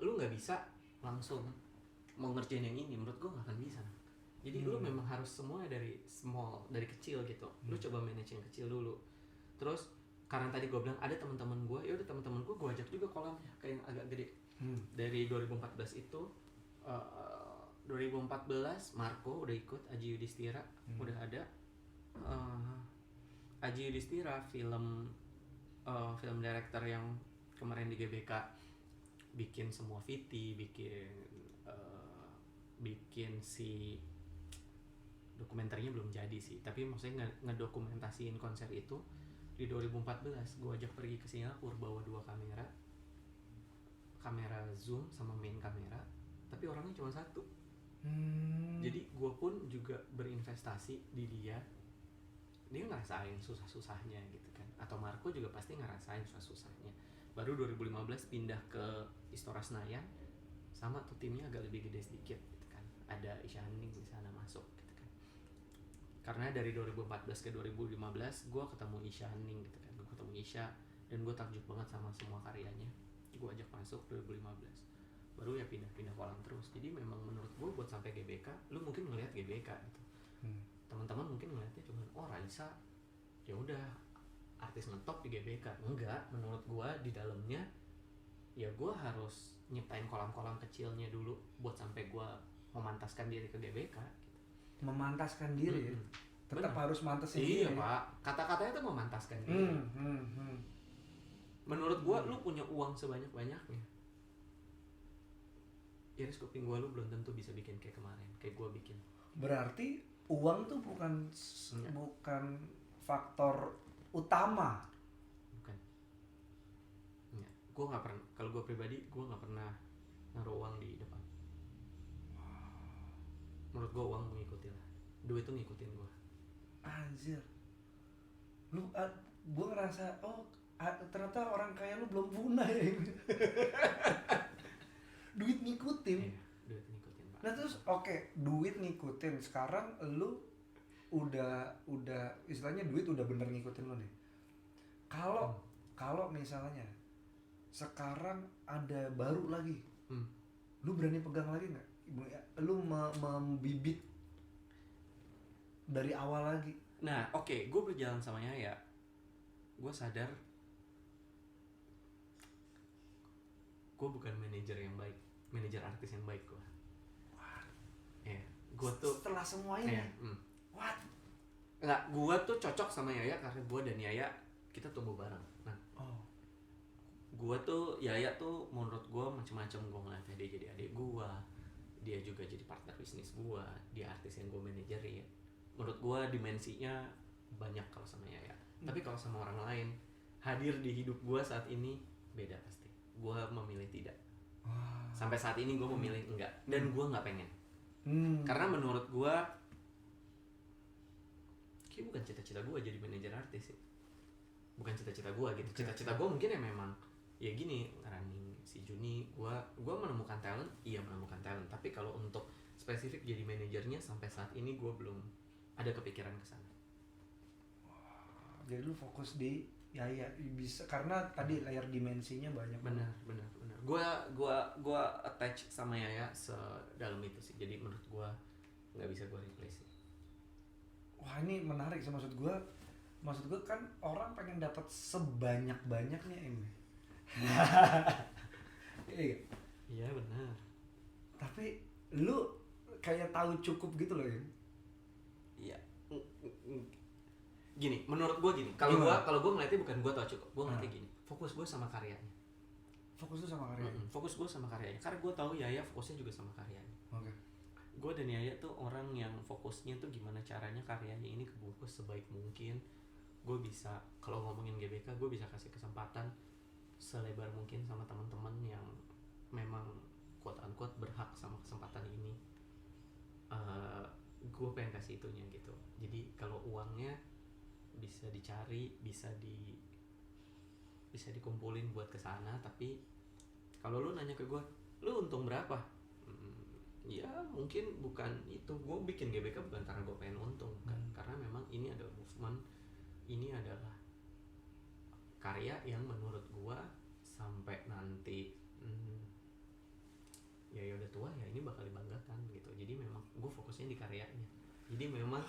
Lu nggak bisa langsung mau ngerjain yang ini, menurut gue nggak akan bisa. Jadi lu memang harus semua dari small, dari kecil gitu. Lu coba manage yang kecil dulu. Terus karena tadi gue bilang ada teman-teman gue, ya udah teman-teman gue ajak juga kolamnya kayak yang agak gede. Dari 2014 itu 2014 Marco udah ikut, Aji Yudhistira udah ada. Aji Yudhistira film director yang kemarin di GBK bikin semua VT, bikin si dokumenternya belum jadi sih, tapi maksudnya ngedokumentasiin konser itu. Di 2014 gue ajak pergi ke Singapura bawa 2 kamera zoom sama main kamera, tapi orangnya cuma 1. Jadi gue pun juga berinvestasi di dia ngerasain susah-susahnya gitu kan, atau Marco juga pasti ngerasain susah-susahnya. Baru 2015 pindah ke Istora Senayan, sama tuh timnya agak lebih gede sedikit gitu kan, ada Isya Hening di sana masuk gitu kan. Karena dari 2014 ke 2015 gue ketemu Isya Hening gitu kan, gue ketemu Isya dan gue takjub banget sama semua karyanya. Gue ajak masuk 2015, baru ya pindah kolam terus. Jadi memang menurut gue buat sampai GBK, lu mungkin ngelihat GBK gitu. Teman-teman mungkin ngelihatnya cuma Raisa ya udah artis ngetop di GBK. Enggak, menurut gue di dalamnya ya gue harus nyiptain kolam-kolam kecilnya dulu buat sampai gue memantaskan diri ke GBK gitu. Memantaskan diri ya? Tetap harus mantesin diri. Iya pak, kata-katanya tuh memantaskan diri. Menurut gue lu punya uang sebanyak-banyaknya, iris kuping gue lu belum tentu bisa bikin kayak kemarin, kayak gue bikin. Berarti uang tuh bukan faktor utama. Bukan. Enggak. Gue nggak pernah. Kalau gue pribadi, gue nggak pernah naruh uang di depan. Menurut gue uang mengikuti lah. Duit tuh ngikutin gue. Anjir. Gue ngerasa ternyata orang kaya lu belum punah ya. Duit ngikutin. Iya, duit ngikutin pak. Nah terus duit ngikutin. Sekarang lu udah istilahnya duit udah bener ngikutin lu nih. Kalau misalnya sekarang ada baru lagi, lu berani pegang lagi nggak? Lu membibit dari awal lagi. Nah gue berjalan sama Yaya. Gue sadar gue bukan manajer yang baik, manajer artis yang baik gue. Ya, gue tuh setelah semua ini. What? Enggak, gue tuh cocok sama Yaya karena gue dan Yaya kita tumbuh bareng. Nah, gue tuh Yaya tuh menurut gue macam-macam. Gue ngeliatnya dia jadi adik gue, dia juga jadi partner bisnis gue, dia artis yang gue manajerin. Menurut gue dimensinya banyak kalau sama Yaya. Tapi kalau sama orang lain hadir di hidup gue saat ini beda pasti. Gue memilih tidak. Sampai saat ini gue memilih enggak, dan gue nggak pengen. Karena menurut gue kayak bukan cita-cita gue jadi manajer artis sih. Bukan cita-cita gue gitu. Cita-cita gue mungkin ya memang ya gini, running si Juni, gue menemukan talent, menemukan talent. Tapi kalau untuk spesifik jadi manajernya sampai saat ini gue belum ada kepikiran ke sana. Jadi lu fokus di Yaya bisa karena tadi layar dimensinya banyak. Benar. Gue attach sama Yaya sedalam itu sih. Jadi menurut gue nggak bisa gue replace. Wah ini menarik sih, maksud gue kan orang pengen dapat sebanyak-banyaknya ini. Iya benar. Tapi lu kayak tahu cukup gitu loh ya. Iya. Gini, menurut gue gini. Kalau gue ngeliatnya bukan gue tau cukup. Gue ngeliatnya gini. Fokus gue sama karyanya. Fokus gue sama karyanya. Karena gue tahu Yaya fokusnya juga sama karyanya. Oke. gue dan Yaya tuh orang yang fokusnya tuh gimana caranya karyanya ini kebungkus sebaik mungkin. Gue bisa, kalau ngomongin GBK, gue bisa kasih kesempatan selebar mungkin sama teman-teman yang memang quote unquote berhak sama kesempatan ini. Gue pengen kasih itunya gitu. Jadi kalau uangnya bisa dicari, bisa dikumpulin buat kesana. Tapi kalau lu nanya ke gue, lu untung berapa? Ya mungkin bukan itu. Gue bikin GBK bukan karena gue pengen untung kan, karena memang ini adalah movement, ini adalah karya yang menurut gue sampai nanti ya udah tua ya ini bakal dibanggakan gitu. Jadi memang gue fokusnya di karyanya. Jadi memang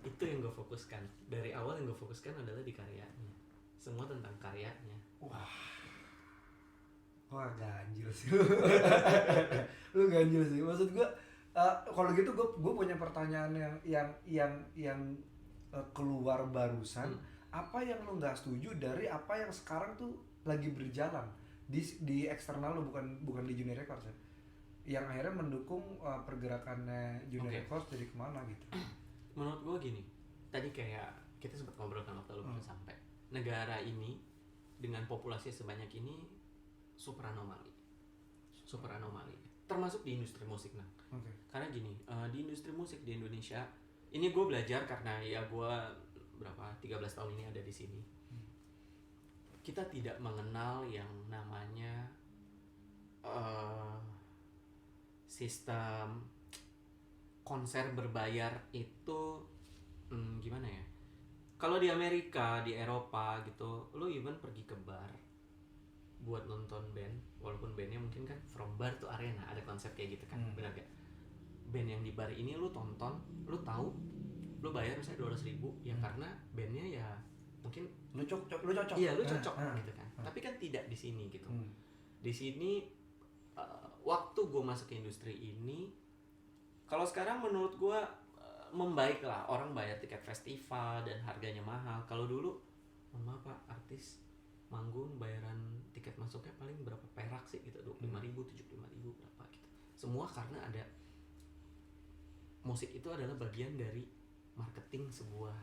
itu yang gue fokuskan dari awal. Yang gue fokuskan adalah di karyanya, semua tentang karyanya. Wah ganjil sih lu ganjil sih. Maksud gue kalau gitu gue punya pertanyaan yang keluar barusan. Apa yang lu nggak setuju dari apa yang sekarang tuh lagi berjalan di eksternal lu, bukan di Junior Records ya, yang akhirnya mendukung pergerakannya Junior Records dari kemana gitu? Menurut gue gini, tadi kayak kita sempat ngobrol kan waktu lu baru sampai, negara ini dengan populasi sebanyak ini super anomali, termasuk di industri musik. Karena gini, di industri musik di Indonesia ini gue belajar karena ya gue 13 tahun ini ada di sini. Kita tidak mengenal yang namanya sistem konser berbayar itu gimana ya? Kalau di Amerika, di Eropa gitu, lu even pergi ke bar buat nonton band, walaupun bandnya mungkin kan from bar to arena, ada konsep kayak gitu kan, benar gak? Band yang di bar ini lu tonton, lu tahu, lu bayar misalnya 200.000 ya karena bandnya ya mungkin lu cocok. Iya, lu cocok gitu kan. Tapi kan tidak di sini gitu. Di sini waktu gue masuk ke industri ini, kalau sekarang menurut gue membaik lah, orang bayar tiket festival dan harganya mahal. Kalau dulu, mohon maaf pak, artis manggung bayaran tiket masuknya paling berapa perak sih gitu, 25.000, 75.000 berapa gitu. Semua karena ada musik itu adalah bagian dari marketing sebuah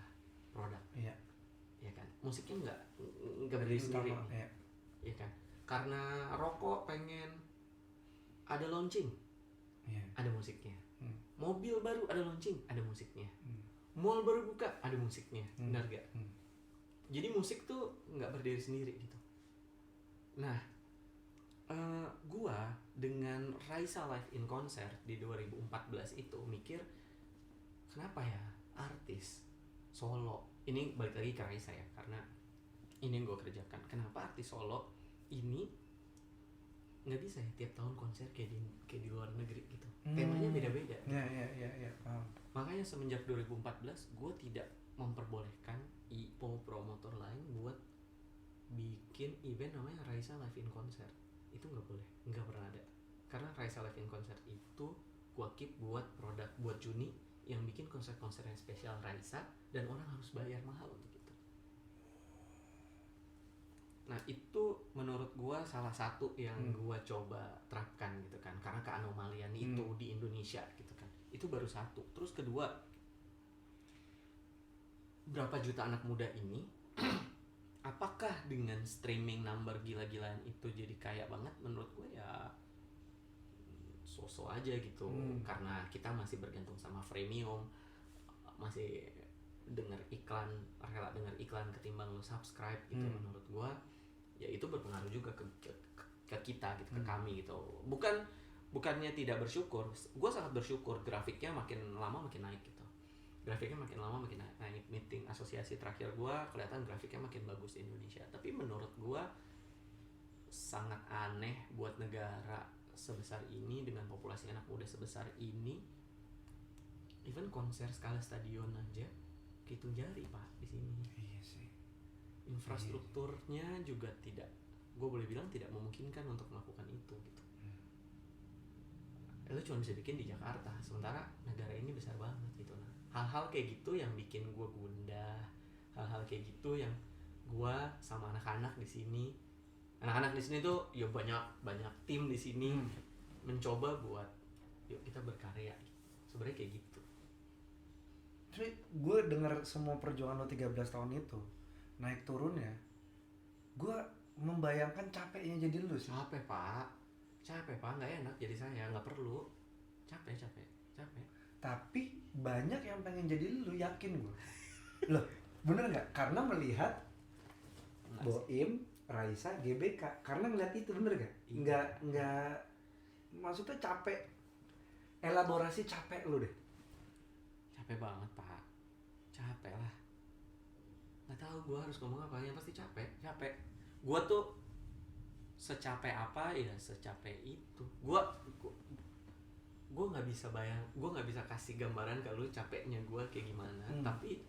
produk. Iya. Ya kan, musiknya nggak berdiri sendiri, ya kan. Karena rokok pengen ada launching, ada musiknya. Mobil baru ada launching, ada musiknya. Mall baru buka, ada musiknya. Benar gak? Jadi musik tuh nggak berdiri sendiri gitu. Nah, gua dengan Raisa Live in Concert di 2014 itu mikir, kenapa ya artis solo, ini balik lagi ke Raisa ya, karena ini yang gue kerjakan. Kenapa artis solo ini nggak bisa ya tiap tahun konser kayak di luar negeri gitu? Temanya beda-beda. Iya. Makanya semenjak 2014 gue tidak memperbolehkan IPO promotor lain buat bikin event namanya Raisa Live in Concert. Itu nggak boleh, nggak pernah ada. Karena Raisa Live in Concert itu gue keep buat produk, buat Juni yang bikin konser-konser yang spesial Raisa, dan orang harus bayar mahal untuk itu. Nah itu menurut gue salah satu yang gue coba terapkan gitu kan, karena keanomalian itu di Indonesia gitu kan. Itu baru satu. Terus kedua, berapa juta anak muda ini apakah dengan streaming number gila-gilaan itu jadi kaya banget? Menurut gue ya so-so aja gitu. Karena kita masih bergantung sama freemium, masih rela denger iklan ketimbang lo subscribe gitu. Menurut gua ya itu berpengaruh juga ke kita gitu, ke kami gitu. Bukannya tidak bersyukur, gua sangat bersyukur. Grafiknya makin lama makin naik gitu. Grafiknya makin lama makin naik. Meeting asosiasi terakhir gua kelihatan grafiknya makin bagus di Indonesia. Tapi menurut gua sangat aneh buat negara sebesar ini dengan populasi anak muda sebesar ini, even konser skala stadion aja hitung jari pak di sini. Iya sih. Infrastrukturnya juga tidak, gue boleh bilang tidak memungkinkan untuk melakukan itu gitu. Itu cuma bisa bikin di Jakarta, sementara negara ini besar banget gitu. Nah, hal-hal kayak gitu yang bikin gue gundah, hal-hal kayak gitu yang gue sama anak-anak di sini tuh ya banyak tim di sini mencoba buat yuk kita berkarya. Sebenarnya kayak gitu. Tapi gue denger semua perjuangan lo 13 tahun itu, naik turunnya, gue membayangkan capeknya jadi lu sih. Capek pak, nggak enak jadi saya, nggak perlu. Capek. Tapi banyak yang pengen jadi lu, yakin gue. Loh, bener nggak? Karena melihat Boim, Raisa, GBK, karena ngeliat itu, bener gak? Iya. Nggak, maksudnya capek, elaborasi capek lu deh. Capek banget pak, capek lah. Nggak tahu gue harus ngomong apa, yang pasti capek. Gue tuh secapek apa ya secapek itu. Gue nggak bisa gue nggak bisa kasih gambaran ke lu capeknya gue kayak gimana. Tapi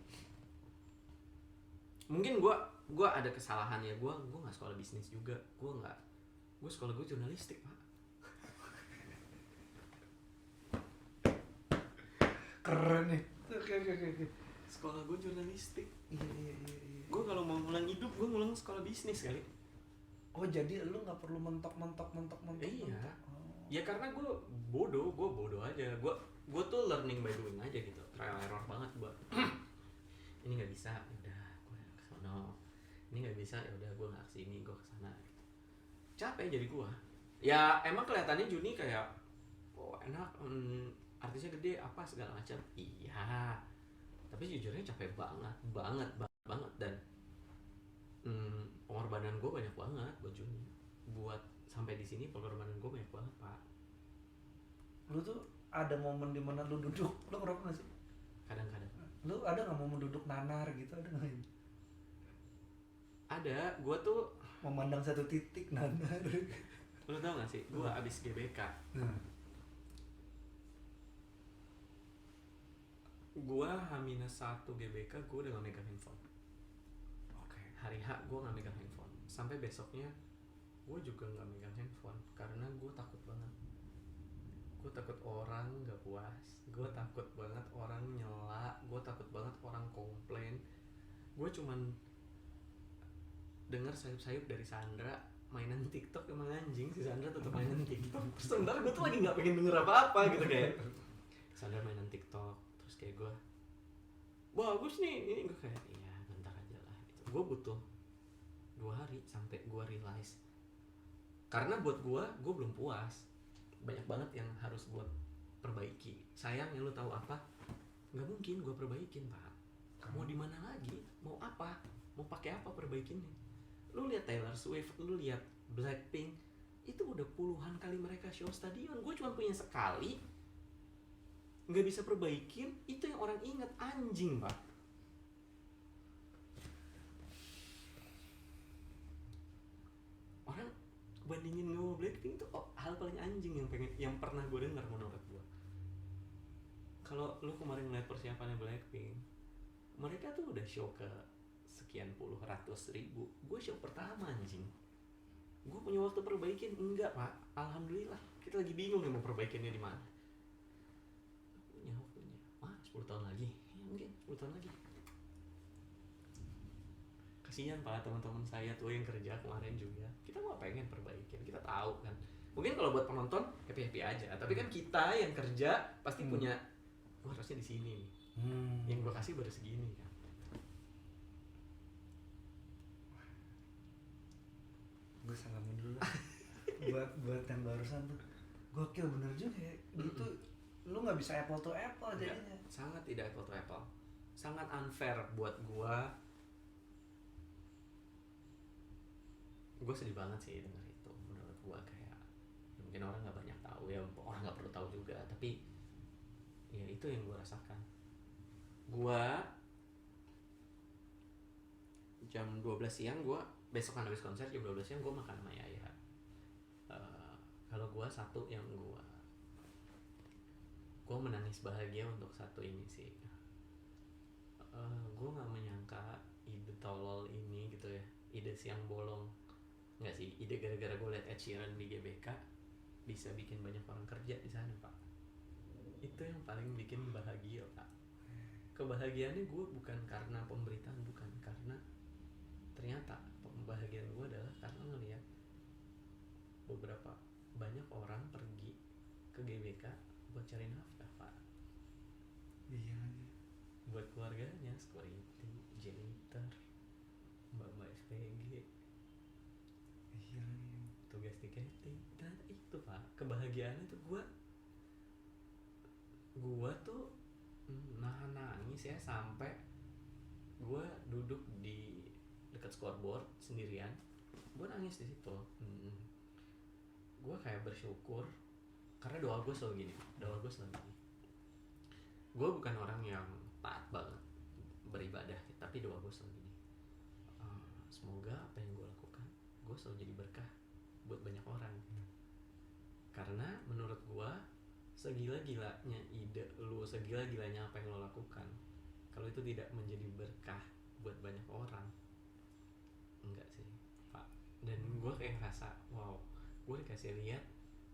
mungkin gue ada kesalahan ya. Gue nggak sekolah bisnis juga. Gue sekolah gue jurnalistik pak. Keren nih. Oke. Sekolah gue jurnalistik. Iya. Gue kalau mau ngulang hidup gue ngulang sekolah bisnis kali. Oh, jadi lu nggak perlu mentok. Iya. Oh. Ya karena gue bodoh aja. Gue tuh learning by doing aja gitu. Trial error banget gue. Ini nggak bisa, udah gue kesana. Ini nggak bisa, ya udah gue nggak kesini, gue kesana. Capek jadi gue. Ya emang kelihatannya Juni kayak, oh enak, artisnya gede apa segala macam. Iya. Tapi jujurnya capek banget dan pengorbanan gue banyak banget buat Juni. Buat sampai di sini pengorbanan gue banyak banget pak. Lu tuh ada momen dimana lu duduk, lu ngerokok gak sih? Kadang-kadang. Lu ada nggak momen duduk nanar gitu, ada nggak? Ada, gue tuh Memandang satu titik nanar. lu tau gak sih, gue abis GBK. Gue H-1 GBK, gue udah gak megang handphone. Oke. Hari H gue gak megang handphone. Sampai besoknya gue juga gak megang handphone. Karena gue takut banget. Gue takut orang gak puas. Gue takut banget orang nyela. Gue takut banget orang komplain. Gue cuman dengar sayup-sayup dari Sandra mainan TikTok emang anjing. Si Sandra tetap mainan TikTok. Sebentar gue tuh lagi gak pengen denger apa-apa gitu kayak Sandra mainan TikTok. Terus kayak gue bagus nih ini, gue kayak iya bentar aja lah gitu. Gue butuh 2 hari sampai gue realize. Karena buat gue belum puas. Banyak banget yang harus gue perbaiki. Sayangnya lu tahu apa? Nggak mungkin gue perbaikin pak. Mau di mana lagi? Mau apa? Mau pakai apa perbaikinnya? Lu lihat Taylor Swift, lu lihat Blackpink, itu udah puluhan kali mereka show stadion. Gue cuma punya sekali, nggak bisa perbaikin. Itu yang orang inget, anjing pak. Orang bandingin gue sama Blackpink itu hal paling anjing yang pernah gue dengar menurut gue. Kalau lu kemarin ngeliat persiapannya Blackpink, mereka tuh udah show ke sekian puluh ratus ribu. Gue show pertama anjing. Gue punya waktu perbaikin? Enggak pak. Alhamdulillah. Kita lagi bingung nih mau perbaikinnya di mana. Punya waktunya. 10 tahun lagi. Ya mungkin 10 tahun lagi. Kasihan pak teman-teman saya tuh yang kerja kemarin juga. Kita nggak pengen perbaikin. Kita tahu kan. Mungkin kalau buat penonton happy aja. Tapi kan kita yang kerja pasti punya. Gue harusnya di sini nih. Yang gue kasih baru segini kan. Gue salamin dulu lah. buat yang barusan tuh gokil bener juga ya gitu. Lu nggak bisa apple to apple jadinya. Sangat tidak apple to apple, sangat unfair buat gua sedih banget sih denger itu. Menurut gua kayak mungkin orang nggak banyak tahu ya, orang nggak perlu tahu juga, tapi ya itu yang gua rasakan. Gua jam 12 siang besokan habis konser jam 12 siang gue makan sama Yaya. Kalau gue satu yang gue menangis bahagia untuk satu ini sih. Gue nggak menyangka ide tolol ini gitu ya, ide siang bolong, nggak sih, ide gara-gara gue liat Ed Sheeran di GBK bisa bikin banyak orang kerja di sana pak. Itu yang paling bikin bahagia pak. Kebahagiaannya gue bukan karena pemberitaan, bukan, karena ternyata pembahagiaan gue adalah karena ngeliat beberapa banyak orang pergi ke GBK buat cari nafkah Pak, Iya. buat keluarganya, security, janitor, mbak-mbak SPG, Iya. tugas tiketing. Dan itu Pak, kebahagiaannya tuh gua tuh nahan nangis ya, sampai gua duduk di dekat scoreboard sendirian, gua nangis di situ. Gua kayak bersyukur karena doa gue selalu gini, gue bukan orang yang taat banget beribadah, tapi doa gue selalu gini, semoga apa yang gue lakukan gue selalu jadi berkah buat banyak orang. Karena menurut gue, segila-gilanya ide lu, segila-gilanya apa yang lo lakukan, kalau itu tidak menjadi berkah buat banyak orang, enggak sih Pak. Dan gue kayak ngerasa wow, gue dikasih lihat,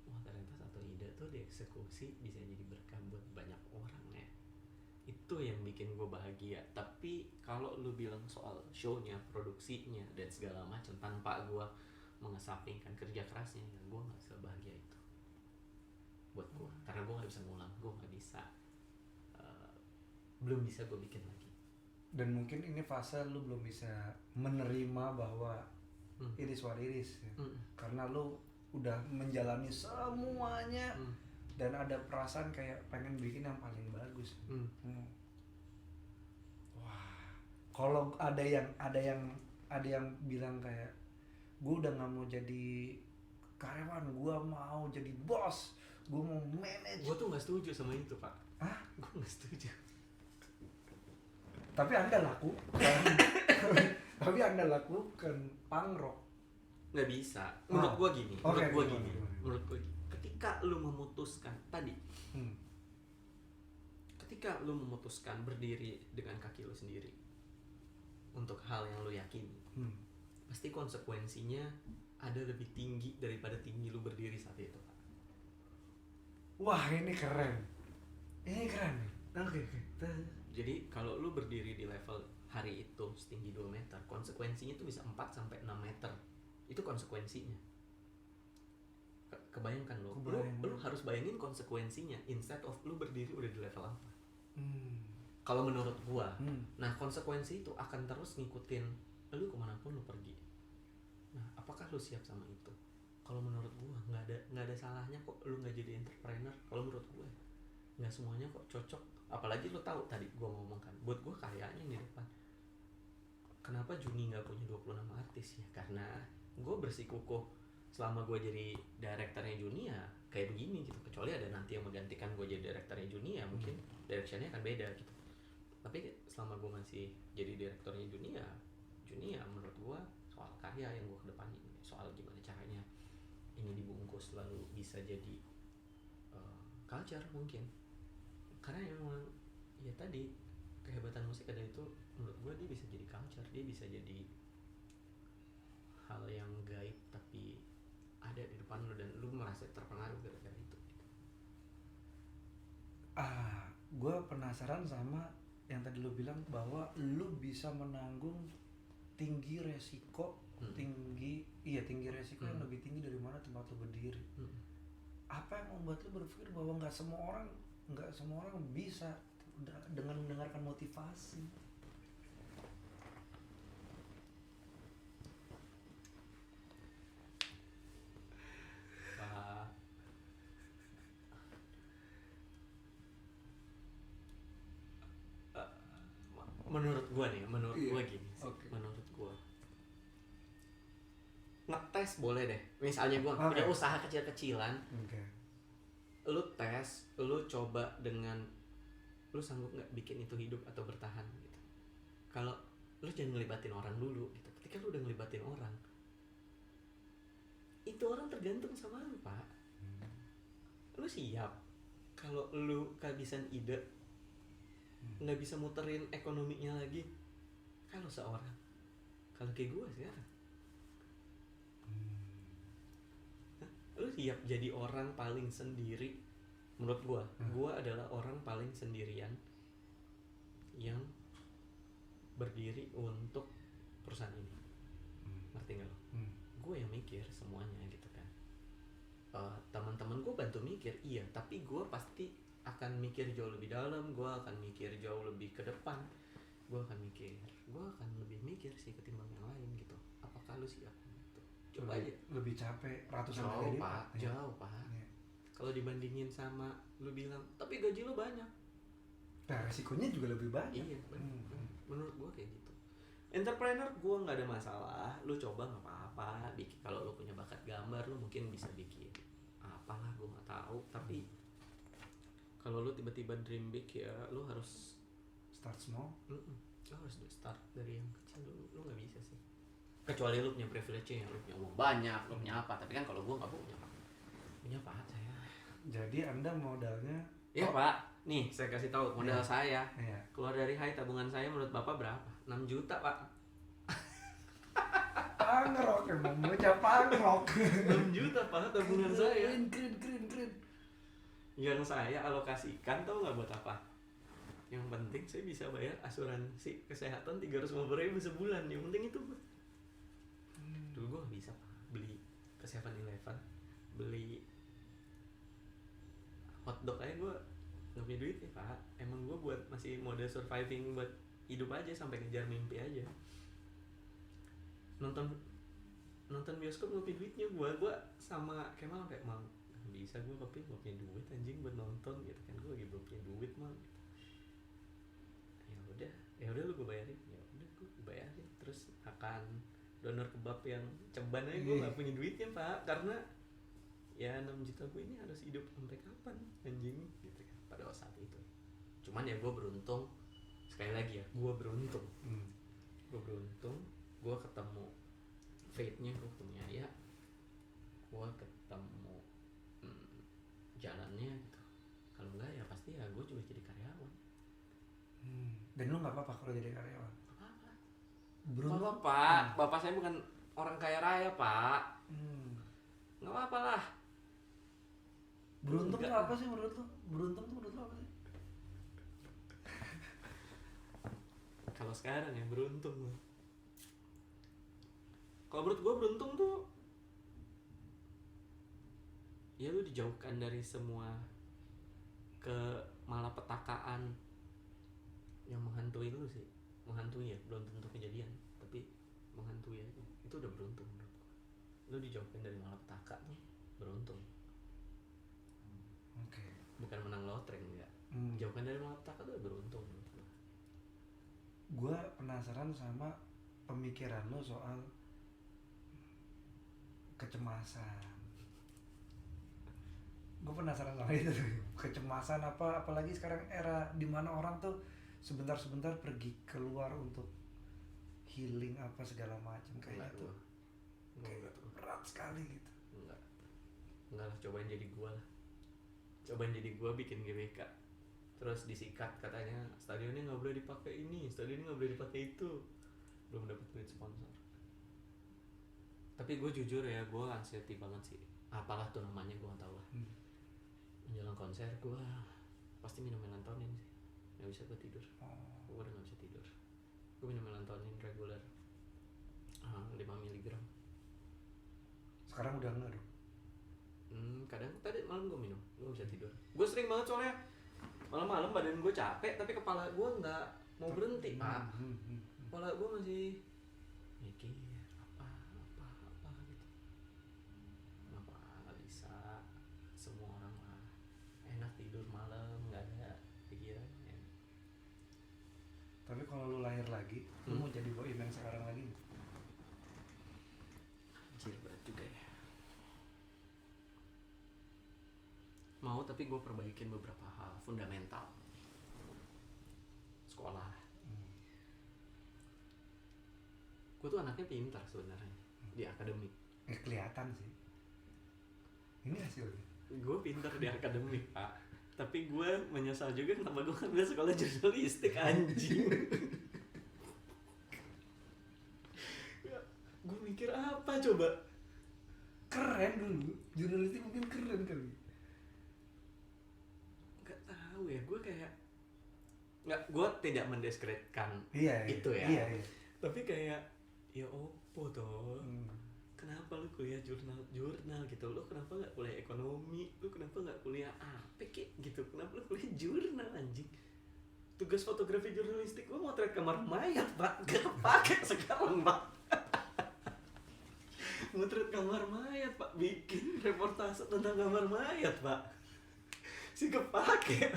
wah ternyata satu ide tuh dieksekusi bisa jadi berkah buat banyak orang ya. Itu yang bikin gue bahagia. Tapi kalau lu bilang soal show-nya, produksinya, dan segala macam, tanpa gue mengesampingkan kerja kerasnya, ya gue gak sebahagia itu buat gue. Karena gue gak bisa ngulang, gue gak bisa, belum bisa gue bikin lagi. Dan mungkin ini fase lu belum bisa menerima bahwa it is what it is ya. Karena lu udah menjalani semuanya dan ada perasaan kayak pengen bikin yang paling bagus. Wah, kalau ada yang bilang kayak gue udah nggak mau jadi karyawan, gue mau jadi bos, gue mau manage. Gue tuh nggak setuju sama itu Pak. Hah? Gue nggak setuju. Tapi anda lakukan punk rock. Nggak bisa. Menurut gue gini. Menurut gue gini. Ketika lu memutuskan tadi, ketika lu memutuskan berdiri dengan kaki lu sendiri untuk hal yang lu yakini, pasti konsekuensinya ada lebih tinggi daripada tinggi lu berdiri saat itu. Wah, ini keren. Oke. Jadi kalau lu berdiri di level hari itu setinggi 2 meter, konsekuensinya itu bisa 4 sampai 6 meter. Itu konsekuensinya. Kebayangkan lu harus bayangin konsekuensinya instead of lu berdiri udah di level apa. Kalau menurut gua, nah konsekuensi itu akan terus ngikutin lu kemanapun lu pergi. Nah, apakah lu siap sama itu? Kalau menurut gua nggak ada salahnya kok lu nggak jadi entrepreneur. Kalau menurut gua nggak semuanya kok cocok. Apalagi lu tahu tadi gua ngomong kan, buat gua kayaknya di depan. Kenapa Juni nggak punya 26 artis ya? Karena gue bersikukuh selama gue jadi direkturnya Juni ya kayak begini gitu. Kecuali ada nanti yang menggantikan gue jadi direkturnya Juni ya mungkin directionnya akan beda gitu. Tapi selama gue masih jadi direkturnya Juni ya menurut gue soal karya yang gue kedepanin, soal gimana caranya ini dibungkus lalu bisa jadi culture mungkin. Karena emang ya tadi kehebatan musik ada itu, menurut gue dia bisa jadi culture, dia bisa jadi hal yang gaib tapi ada di depan lu dan lu merasa terpengaruh gara-gara itu. Gue penasaran sama yang tadi lu bilang bahwa lu bisa menanggung tinggi resiko, tinggi resiko yang lebih tinggi dari mana tempat lu berdiri. Apa yang membuat lu berpikir bahwa nggak semua orang bisa dengan mendengarkan motivasi? Menurut gua nih, gua gini sih. Okay. Menurut gua ngetes boleh deh. Misalnya gua punya usaha kecil-kecilan. Lu tes, lu coba dengan lu sanggup nggak bikin itu hidup atau bertahan gitu. Kalau lu jangan ngelibatin orang dulu gitu. Ketika lu udah ngelibatin orang, itu orang tergantung sama lu Pak. Lu siap kalau lu kehabisan ide, nggak bisa muterin ekonominya lagi. Kalau kayak gue sekarang, lu siap jadi orang paling sendiri. Menurut gue adalah orang paling sendirian yang berdiri untuk perusahaan ini. Ngerti nggak lo? Gue yang mikir semuanya gitu kan. teman-teman gue bantu mikir, iya, tapi gue pasti akan mikir jauh lebih dalam, gue akan mikir jauh lebih ke depan, gue akan lebih mikir sih ketimbang yang lain gitu. Apakah lu siap gitu? Coba aja. Lebih capek ratusan Jauh kali pak, lipat. jauh pak. Iya. Kalau dibandingin sama lu bilang tapi gaji lu banyak, Nah resikonya juga lebih banyak. iya menurut gue kayak gitu. Entrepreneur gue nggak ada masalah, lu coba nggak apa-apa, bikin kalau lu punya bakat gambar lu mungkin bisa bikin apalah, gue nggak tahu. Tapi kalau lu tiba-tiba dream big ya lu harus Start small. lu harus start dari yang kecil dulu. Lu nggak bisa sih, kecuali lu punya privilege yang lu punya uang banyak, lu punya apa. Tapi kan kalau gue nggak punya apa saya. Jadi Anda modalnya Ya pak, nih saya kasih tahu modal saya. Iya. Keluar dari HI tabungan saya menurut bapak berapa? 6 juta pak. Pangrok emang bocah pangrok. 6 juta pak tabungan saya. Keren. Yang saya alokasikan tau nggak buat apa? Yang penting saya bisa bayar asuransi kesehatan 350.000 sebulan. Yang penting itu pak. Dulu gue nggak bisa pak beli ke 7-Eleven, beli hotdog aja gue nggak punya duit ya pak. Emang gue buat masih mode surviving, buat hidup aja sampai ngejar mimpi aja. Nonton bioskop nggak punya duitnya, gue sama Kemal kayak mal bisa gue tapi nggak punya duit anjing buat nonton gitu kan, gue lagi belum punya duit mal. Ya udah lu gue bayarin, ya udah gue bayarin. Terus akan donor kebab yang ceban aja gue nggak punya duitnya pak, karena ya 6 juta gue ini harus hidup sampai kapan anjing gitu kan pada saat itu. Cuman ya gue beruntung, sekali lagi ya gue beruntung. Gue ketemu fate-nya, gue ketemu ya gue ketemu jalannya gitu. Kalau enggak ya pasti ya gue juga jadi karyawan. Dan lu nggak apa-apa kalau jadi karyawan? Apa? Beruntung. Pak, bapak saya bukan orang kaya raya pak. Nggak apa-apa lah. Beruntung tuh Enggak. apa sih menurut lu? Beruntung tuh menurut lu apa sih? Kalau sekarang ya beruntung. Kalau menurut gue beruntung tuh ya lu dijauhkan dari semua kemalapetakaan yang menghantui lu sih. Menghantui ya, belum tentu kejadian, tapi menghantui aja. Itu udah beruntung menurut gue. Lu dijauhkan dari malapetaka tuh beruntung. Oke. Bukan menang lotre enggak. Jauhkan dari malapetaka tuh beruntung menurut gue. Gue penasaran sama pemikiran lo soal kecemasan. Gue penasaran sama itu tuh. Kecemasan apa, apalagi sekarang era dimana orang tuh sebentar-sebentar pergi keluar untuk healing apa segala macam kayak gitu. Kayak berat sekali gitu. Enggak lah, cobain jadi gua lah. Cobain jadi gua bikin GBK. Terus disikat katanya stadionnya nggak boleh dipakai ini, stadionnya nggak boleh dipakai itu. Belum dapat duit sponsor. Tapi gue jujur ya, gue anxiety banget sih. Apalah tuh namanya gue nggak tahu lah. Menjelang konser gue pasti minum melatonin sih. Nggak bisa gue tidur. Gue udah nggak bisa tidur. Gue minum melatonin reguler 5 mg. Sekarang udah enggak dong? Kadang tadi malam gue minum, gue gak bisa tidur. Gue sering banget soalnya malam-malam badan gue capek tapi kepala gue nggak mau berhenti pak. Kepala gue masih mikir apa gitu. Kenapa nggak bisa semua orang lah enak tidur malam nggak ada pikiran ya. Tapi kalau lu lahir lagi, lu mau jadi boim yang sekarang lagi nggak? Anjir berat juga ya. Mau, tapi gue perbaikin beberapa hal fundamental. Sekolah. Gue tuh anaknya pintar sebenarnya di akademik. Kelihatan sih. Ini hasilnya. Gue pintar di akademik pak. Tapi gue menyesal juga kenapa gue ngambil sekolah jurnalistik anjing. Gue mikir apa coba? Keren dulu. Jurnalistik mungkin keren kali. Gak tahu ya, gue kayak nggak, gue tidak mendiskreditkan Iya, itu ya. Iya. Tapi kayak ya opo toh. kenapa lu kuliah jurnal gitu, lu kenapa nggak kuliah ekonomi, lu kenapa nggak kuliah apa kek gitu, kenapa lu kuliah jurnal anjing. Tugas fotografi jurnalistik gua motret kamar mayat pak, gak kepake sekarang pak. Motret kamar mayat pak, bikin reportase tentang kamar mayat pak, si kepake.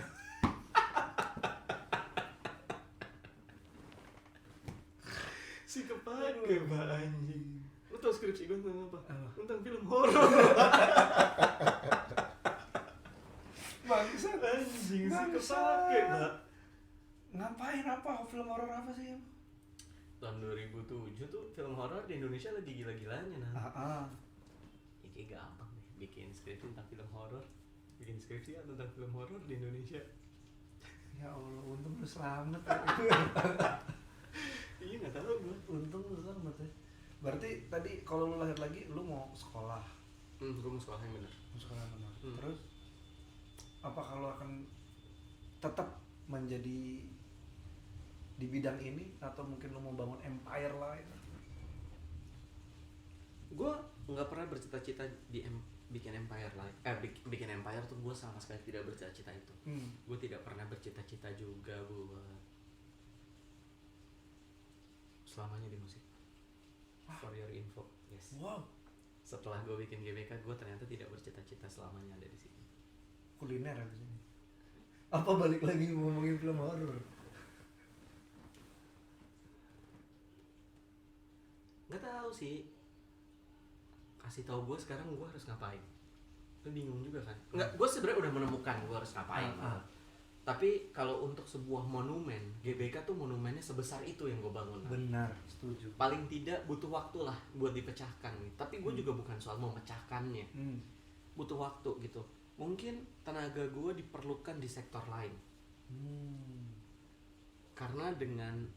Si kepake pak anjing. Lu tau skripsi gue tentang apa? Tentang film horor. Bangsat Anjing, si kepake pak. Ngapain, apa film horor apa sih em? Tahun 2007 tuh film horor di Indonesia lagi gila-gilanya nah. Ya kayak gampang deh bikin skripsi tentang film horor. Bikin skripsi tentang film horor di Indonesia. Ya Allah, untung lu selamat. Iya nggak tahu gue. Untung lu selamat ya. Berarti tadi kalau lu lahir lagi lu mau sekolah. Gue mau sekolah yang bener. Mau sekolah mana? Terus apa kalau akan tetap menjadi di bidang ini atau mungkin lu mau bangun empire lain? Gue nggak pernah bercita-cita bikin empire lain. Bikin empire tuh gue sama sekali tidak bercita-cita itu. Gue tidak pernah bercita-cita juga buat selamanya di musik. For your info, yes. Wow. Setelah gue bikin GBK, gue ternyata tidak bercita-cita selamanya ada di sini. Kuliner habis ini. Apa balik lagi ngomongin film horor? Nggak tahu sih. Kasih tahu gue sekarang gue harus ngapain. Lu bingung juga kan? Nggak, gue sebenarnya udah menemukan gue harus ngapain. Tapi kalau untuk sebuah monumen, GBK tuh monumennya sebesar itu yang gue bangun. Benar, setuju. Paling tidak butuh waktu lah buat dipecahkan nih. Tapi gue juga bukan soal memecahkannya. Butuh waktu gitu. Mungkin tenaga gue diperlukan di sektor lain. Karena dengan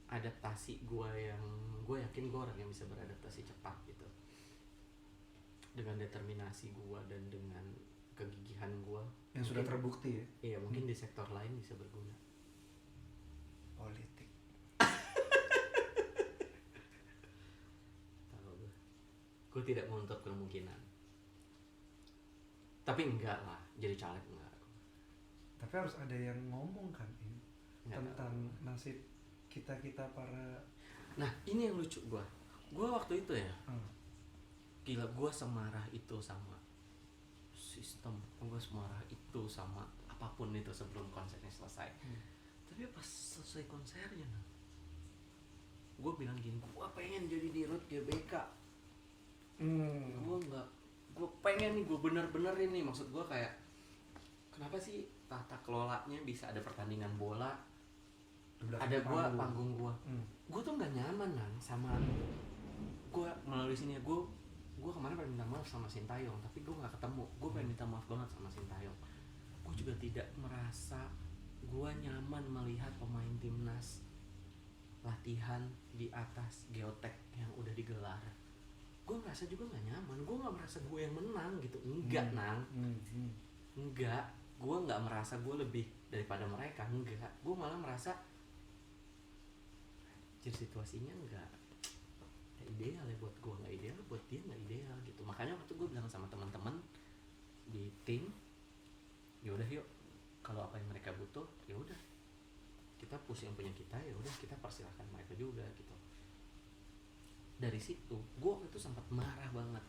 adaptasi gue yang gue yakin gue orang yang bisa beradaptasi cepat gitu. Dengan determinasi gue dan dengan kegigihan gue yang sudah terbukti ya. Iya, mungkin di sektor lain bisa berguna. Politik. Tahu gue tidak menutup kemungkinan. Tapi enggak lah, jadi caleg enggak. Tapi harus ada yang ngomong kan ini tentang nasib kita para. Nah ini yang lucu gue waktu itu ya. Gila, gue semarah itu sama sistem, gue semarah itu sama apapun itu sebelum konsernya selesai. Tapi pas selesai konsernya, gue bilang gini, gue pengen jadi dirut GBK. Gue pengen nih, gue bener-bener ini, maksud gue kayak kenapa sih tata kelolanya bisa ada pertandingan bola, ada gue panggung gue tuh nggak nyaman nang sama gue melalui sini ya. Gue kemarin pengen minta maaf sama Sintayong, tapi gue nggak ketemu. Gue pengen minta maaf banget sama Sintayong. Gue juga tidak merasa gue nyaman melihat pemain timnas latihan di atas geotek yang udah digelar. Gue merasa juga nggak nyaman. Gue nggak merasa gue yang menang gitu. Enggak nang. Enggak. Gue nggak merasa gue lebih daripada mereka. Enggak. Gue malah merasa jadi situasinya enggak ideal ya buat gue, nggak ideal buat dia, nggak ideal gitu. Makanya waktu gue bilang sama teman-teman di tim, ya udah yuk, kalau apa yang mereka butuh ya udah kita push yang punya kita, ya udah kita persilahkan mereka juga gitu. Dari situ gue waktu itu sempat marah banget,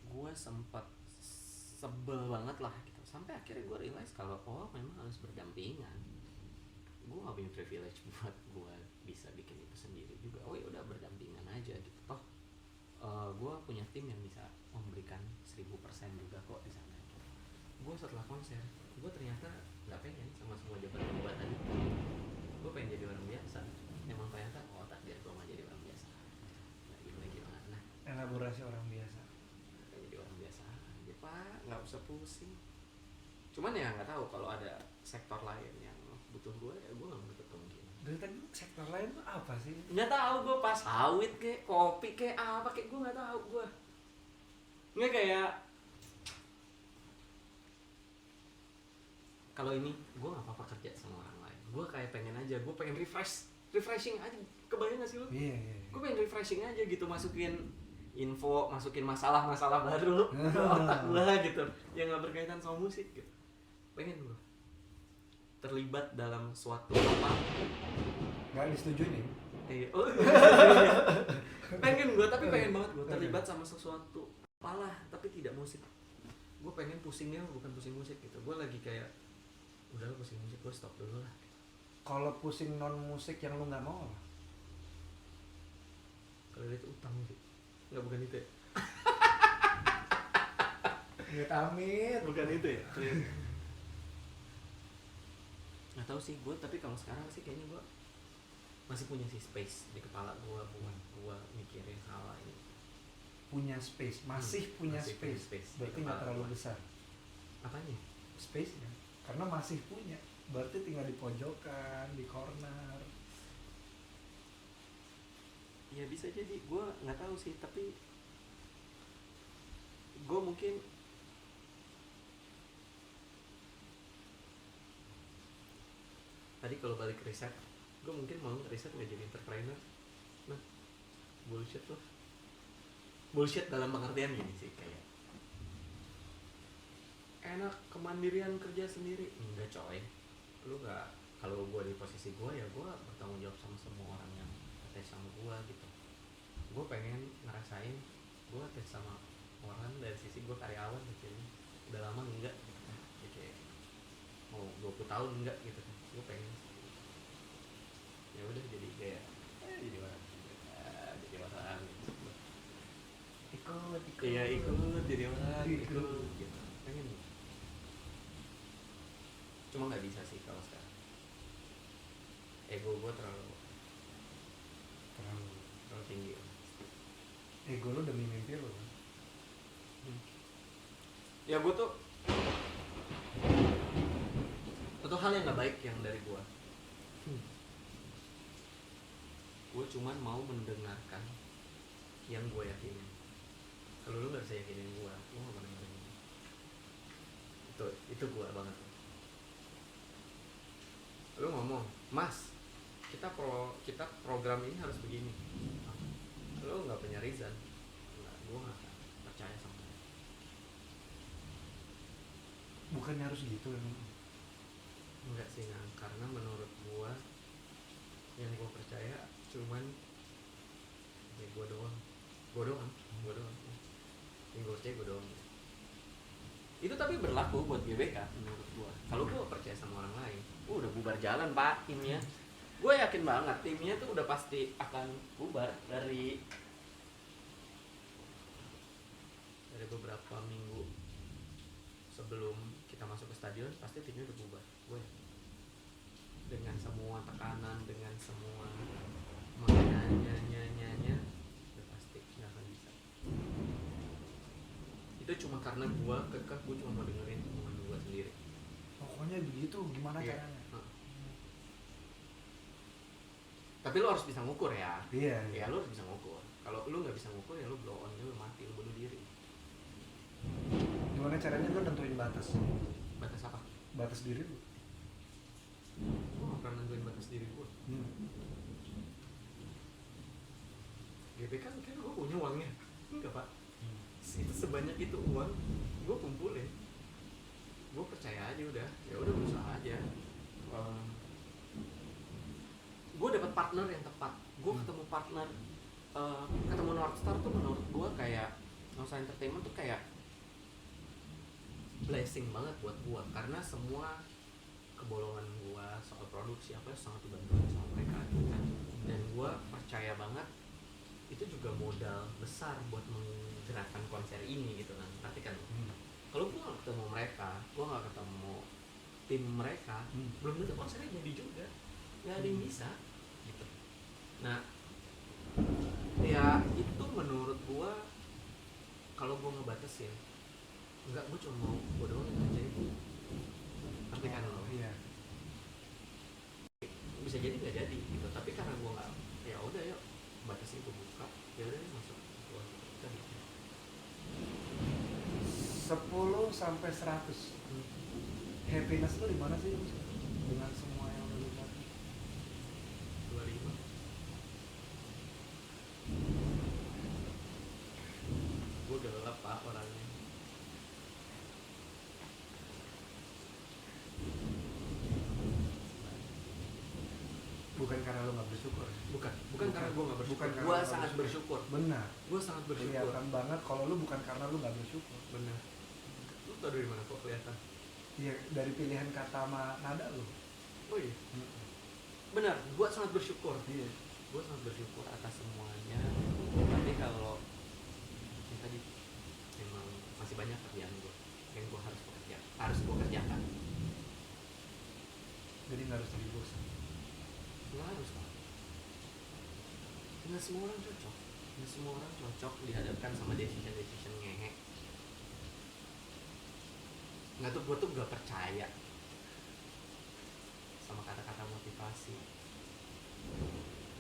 gue sempat sebel banget lah gitu, sampai akhirnya gue realize kalau memang harus berdampingan. Gue gak punya privilege buat gue bisa bikin itu sendiri juga. Oh ya udah berdampingan aja gitu. Toh gue punya tim yang bisa memberikan 1000% juga kok di sana. Gue setelah konser, gue ternyata nggak pengen sama semua jabatan itu. Gue pengen jadi orang biasa. Emang ternyata takdir gue mau jadi orang biasa. Nah, gimana? Elaborasi orang biasa. Jadi orang biasa aja pak, nggak usah pusing. Cuman ya nggak tahu kalau ada sektor lain yang butuh gue, ya gue nggak menutup kemungkinan. Dari tadi sektor lain tuh apa sih? Nggak tahu gue, pas sawit kek, kopi kek, apa kek, gue nggak tahu gue. Nggak kayak kalau ini gue nggak apa-apa kerja sama orang lain. Gue kayak pengen aja, gue pengen refreshing aja. Kebayang nggak sih lo? Iya. Gue pengen refreshing aja gitu, masukin info, masukin masalah-masalah baru ke otak gue gitu yang nggak berkaitan sama musik gitu. Pengen gue terlibat dalam suatu apa? Nggak disetujui nih. Oh, pengen gue, tapi pengen banget gue terlibat sama sesuatu apalah, tapi tidak musik. Gue pengen pusingnya bukan pusing musik gitu. Gue lagi kayak udah pusing musik, gue stop dulu lah. Kalau pusing non musik yang lu nggak mau apa? Kalau itu utang sih, nggak, bukan itu ya? Amit. Bukan itu ya? Nggak tahu sih gue, tapi kalau sekarang sih kayaknya gue masih punya sih space di kepala gue buat gue mikirin hal ini. Punya space, masih punya masih punya space. space di Berarti nggak kepala terlalu gua. besar Apanya? space-nya, karena masih punya. Berarti tinggal di pojokan, di corner. Ya bisa jadi, gue nggak tahu sih, tapi gue mungkin tadi kalau balik riset, gue mungkin mau riset nggak jadi entrepreneur. Nah, bullshit loh. Bullshit dalam pengertian gini sih, kayak enak kemandirian kerja sendiri. Enggak coy, lu nggak. Kalau gue di posisi gue ya gue bertanggung jawab sama semua orang yang attach sama gue gitu. Gue pengen ngerasain gue attach sama orang dari sisi gue karyawan gitu. Udah lama enggak gitu kan, ya kayak mau 20 tahun enggak gitu kan. Gue pengen ya udah jadi kayak jadi orang gitu. Ikut. Iya ikut jadi orang Ikut. ikut gitu. Pengen. Cuma nggak bisa sih kalau sekarang. Ego gue terlalu tinggi. Ego lu demi mimpi lu kan. Ya gue tuh satu hal yang nggak baik yang dari gue. Gue cuman mau mendengarkan yang gue yakinin. Kalau lu nggak bisa yakinin gue nggak mau dengerin. Itu gue banget. Lu ngomong, Mas, kita program ini harus begini. Lu nggak punya reason, gue nggak akan percaya sama lu. Bukannya harus gitu emang. Enggak sih, nah, karena menurut gue yang gue percaya cuman ya gue doang yang gue percaya gue doang. Itu tapi berlaku buat GBK menurut gue. Kalau gue percaya sama orang lain, udah bubar jalan pak timnya. Gue yakin banget timnya tuh udah pasti akan bubar dari beberapa minggu sebelum kita masuk ke stadion. Pasti timnya udah bubar, gue dengan semua tekanan, dengan semua menyanyi udah pasti nggak akan bisa. Itu cuma karena gue kekeh, gue cuma mau dengerin omongan gue sendiri. Pokoknya begitu, gimana Iya. caranya? Tapi lo harus bisa ngukur ya. Iya. Ya lo harus bisa ngukur. Kalau lo nggak bisa ngukur ya lo blow on, lo mati, lo bunuh diri. Gimana caranya lu nentuin batas? Batas apa? Batas diri lu. Gue nggak pernah nentuin batas diri gue. GBK kan gue punya uangnya. Enggak pak. Itu sebanyak itu uang gue kumpulin. Gue percaya aja udah. Ya udah berusaha aja. Gue dapet partner yang tepat. Gue ketemu partner, ketemu Northstar tuh menurut gue kayak Nusa Entertainment tuh kayak blessing banget buat gue, karena semua kebolongan gue soal produksi apa sangat dibantu sama mereka gitu kan. Dan gue percaya banget itu juga modal besar buat menggerakkan konser ini gitu kan. Berarti kan kalau gue gak ketemu mereka, gue gak ketemu tim mereka, belum tentu konsernya jadi juga. Gak ada yang bisa gitu. Nah ya itu menurut gue, kalau gue ngebatasin enggak, gue cuma mau gue doang yang ngerjain. Ngerti kan lo? Iya. Bisa jadi nggak jadi gitu, tapi karena gue nggak, ya udah yuk batasin, gue buka, ya udah masuk gue kita bikin 10 sampai 100. Happiness lu di mana sih dengan semua yang lu lihat? 25. bukan karena lo nggak bersyukur ya? Bukan karena gue nggak bersyukur. Bukan karena Gue lo nggak sangat bersyukur. Benar. Gue sangat bersyukur. Kelihatan banget kalau lo bukan karena lo nggak bersyukur. Benar. Lu tau dari mana kok kelihatan? Iya, dari pilihan kata sama nada lo. Oh iya. Benar, gue sangat bersyukur. Iya. Gue sangat bersyukur atas semuanya. Tapi kalau yang tadi memang masih banyak kerjaan gue yang gue harus gue kerjakan. Jadi nggak harus jadi bos. Nggak harus lah. Nggak semua orang cocok. Nggak semua orang cocok dihadapkan sama decision ngehe. Nggak tuh, gue tuh gak percaya sama kata-kata motivasi.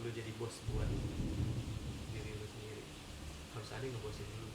Lu jadi bos buat diri lu sendiri. Harus ada yang ngebosin lu.